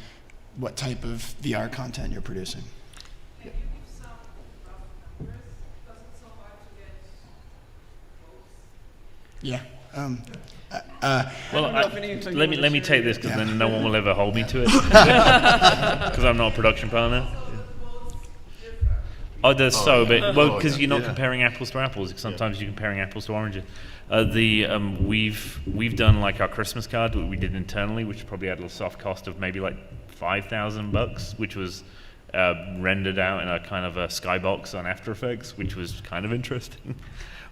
Speaker 4: what type of VR content you're producing.
Speaker 9: Can you give some rough numbers? Because it's so hard to get quotes.
Speaker 4: Yeah.
Speaker 2: Well,
Speaker 1: know if any of you
Speaker 2: let me
Speaker 1: wanna
Speaker 2: let me
Speaker 1: share
Speaker 2: take this because
Speaker 4: Yeah.
Speaker 2: then no one will ever hold me to it because I'm not a production partner.
Speaker 9: So the quotes differ.
Speaker 2: Oh, there's
Speaker 5: Oh, yeah.
Speaker 2: well,
Speaker 5: Oh,
Speaker 2: because
Speaker 5: yeah.
Speaker 2: you're not
Speaker 3: Yeah.
Speaker 2: comparing apples to apples. Sometimes you're comparing apples to oranges. We've done like our Christmas card that we did internally, which probably had a soft cost of maybe like $5,000, which was rendered out in a kind of a skybox on After Effects, which was kind of interesting.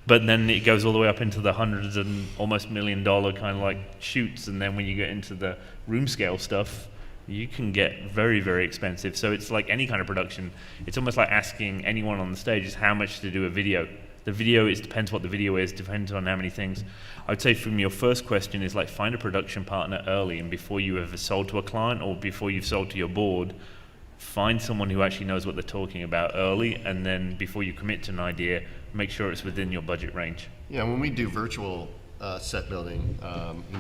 Speaker 2: But then it goes all the way up into the hundreds and almost $1 million kind of like shoots, and then when you get into the room scale stuff, you can get very, very expensive. So it's like any kind of production. It's almost like asking anyone on the stage is how much to do a video. The video depends what the video is, depends on how many things. I would say from your first question is like find a production partner early, and before you ever sold to a client or before you've sold to your board, find someone who actually knows what they're talking about early, and then before you commit to an idea, make sure it's within your budget range.
Speaker 5: Yeah, when we do virtual set building,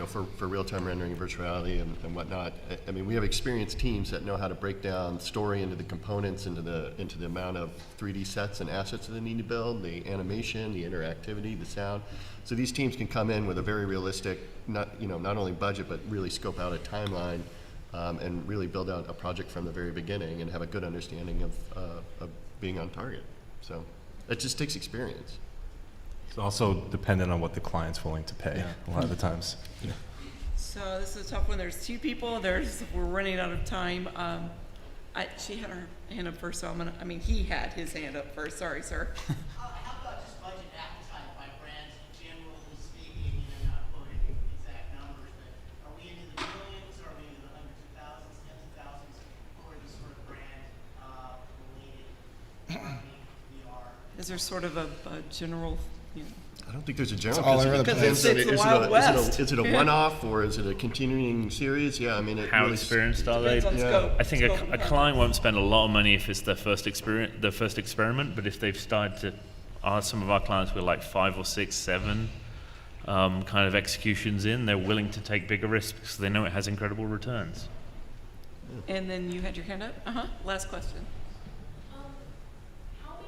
Speaker 5: for real-time rendering, virtual reality, and whatnot, I mean, we have experienced teams that know how to break down story into the components, into the amount of 3D sets and assets that they need to build, the animation, the interactivity, the sound. So these teams can come in with a very realistic, not only budget, but really scope out a timeline and really build out a project from the very beginning and have a good understanding of being on target. So it just takes experience.
Speaker 10: It's also dependent on what the client's willing to pay a lot of the times. Yeah.
Speaker 1: So this is a tough one. There's two people. We're running out of time. She had her hand up first, so he had his hand up first. Sorry, sir.
Speaker 11: How about just budget appetite by brands, generally speaking, and not quoting exact numbers, but are we into the millions, are we into the hundreds of thousands, tens of thousands for this sort of brand related marketing VR?
Speaker 1: Is there sort of a general,
Speaker 5: I don't think there's a general.
Speaker 4: It's all over the
Speaker 1: place.
Speaker 5: Is it
Speaker 1: It's the Wild West.
Speaker 5: is it a one-off or is it a continuing series? Yeah, I mean, it
Speaker 2: How
Speaker 5: really
Speaker 2: experienced are they?
Speaker 1: depends on
Speaker 5: Yeah.
Speaker 1: scope.
Speaker 2: I think
Speaker 1: scope
Speaker 2: a
Speaker 1: and context.
Speaker 2: client won't spend a lot of money if it's their first experiment, but if they've started to, some of our clients were like 5 or 6, 7 kind of executions in, they're willing to take bigger risks because they know it has incredible returns.
Speaker 1: And then you had your hand up. Last question.
Speaker 9: How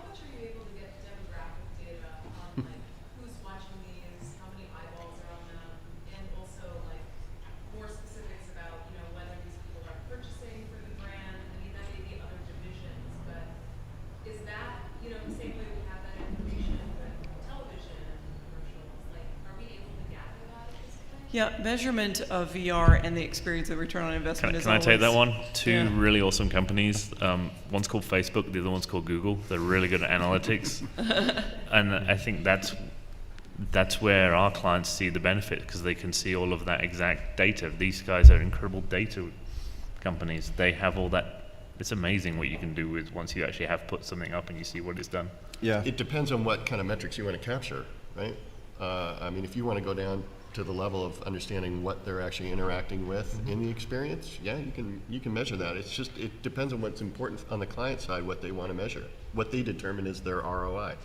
Speaker 9: much are you able to get demographic data on like who's watching these, how many eyeballs are on them, and also like more specifics about whether these people are purchasing for the brand? I mean, that may be other divisions, but is that the same way we have that information with television and commercials? Like, are we able to gather that at this point?
Speaker 1: Yeah, measurement of VR and the experience of return on investment is
Speaker 2: Can I take that
Speaker 1: always-
Speaker 2: one? Two
Speaker 1: Yeah.
Speaker 2: really awesome companies. One's called Facebook, the other one's called Google. They're really good at analytics. And I think that's where our clients see the benefit because they can see all of that exact data. These guys are incredible data companies. They have all that. It's amazing what you can do with once you actually have put something up and you see what it's done.
Speaker 3: Yeah.
Speaker 5: It depends on what kind of metrics you want to capture, right? I mean, if you want to go down to the level of understanding what they're actually interacting with in the experience, yeah, you can measure that. It's just it depends on what's important on the client side, what they want to measure, what they determine is their ROI.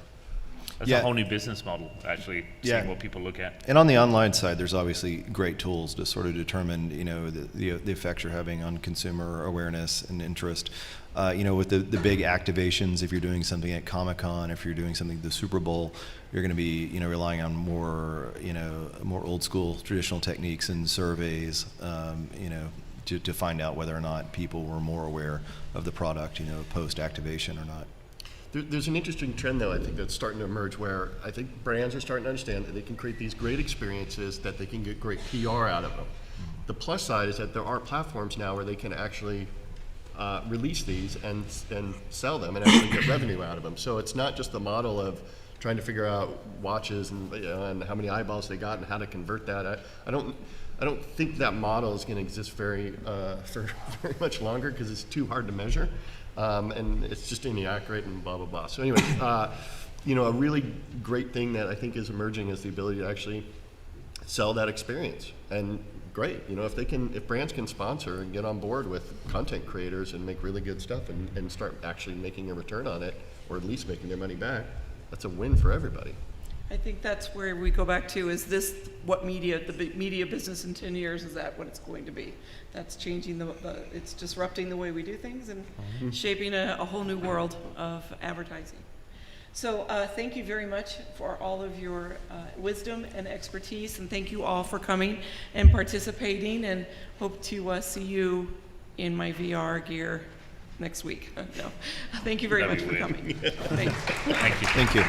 Speaker 2: That's
Speaker 3: Yeah.
Speaker 2: a whole new business model, actually,
Speaker 3: Yeah.
Speaker 2: seeing what people look at.
Speaker 3: And on the online side, there's obviously great tools to sort of determine, the effects you're having on consumer awareness and interest. With the big activations, if you're doing something at Comic-Con, if you're doing something at the Super Bowl, you're going to be, relying on more old school traditional techniques and surveys, to find out whether or not people were more aware of the product, post activation or not.
Speaker 5: There's an interesting trend, though, I think that's starting to emerge where I think brands are starting to understand that they can create these great experiences, that they can get great PR out of them. The plus side is that there are platforms now where they can actually release these and sell them and actually get revenue out of them. So it's not just the model of trying to figure out watches and how many eyeballs they got and how to convert that. I don't think that model is going to exist for very much longer because it's too hard to measure. And it's just inaccurate and blah, blah, blah. So anyway, a really great thing that I think is emerging is the ability to actually sell that experience. And great, if brands can sponsor and get on board with content creators and make really good stuff and start actually making a return on it, or at least making their money back, that's a win for everybody.
Speaker 1: I think that's where we go back to, is this what media, media business in 10 years, is that what it's going to be? That's changing it's disrupting the way we do things and shaping a whole new world of advertising. So thank you very much for all of your wisdom and expertise, and thank you all for coming and participating, and hope to see you in my VR gear next week. No. Thank you very
Speaker 2: That'd
Speaker 1: much
Speaker 2: be
Speaker 1: for
Speaker 2: weird.
Speaker 1: coming. Thanks.
Speaker 2: Thank you.
Speaker 3: Thank you.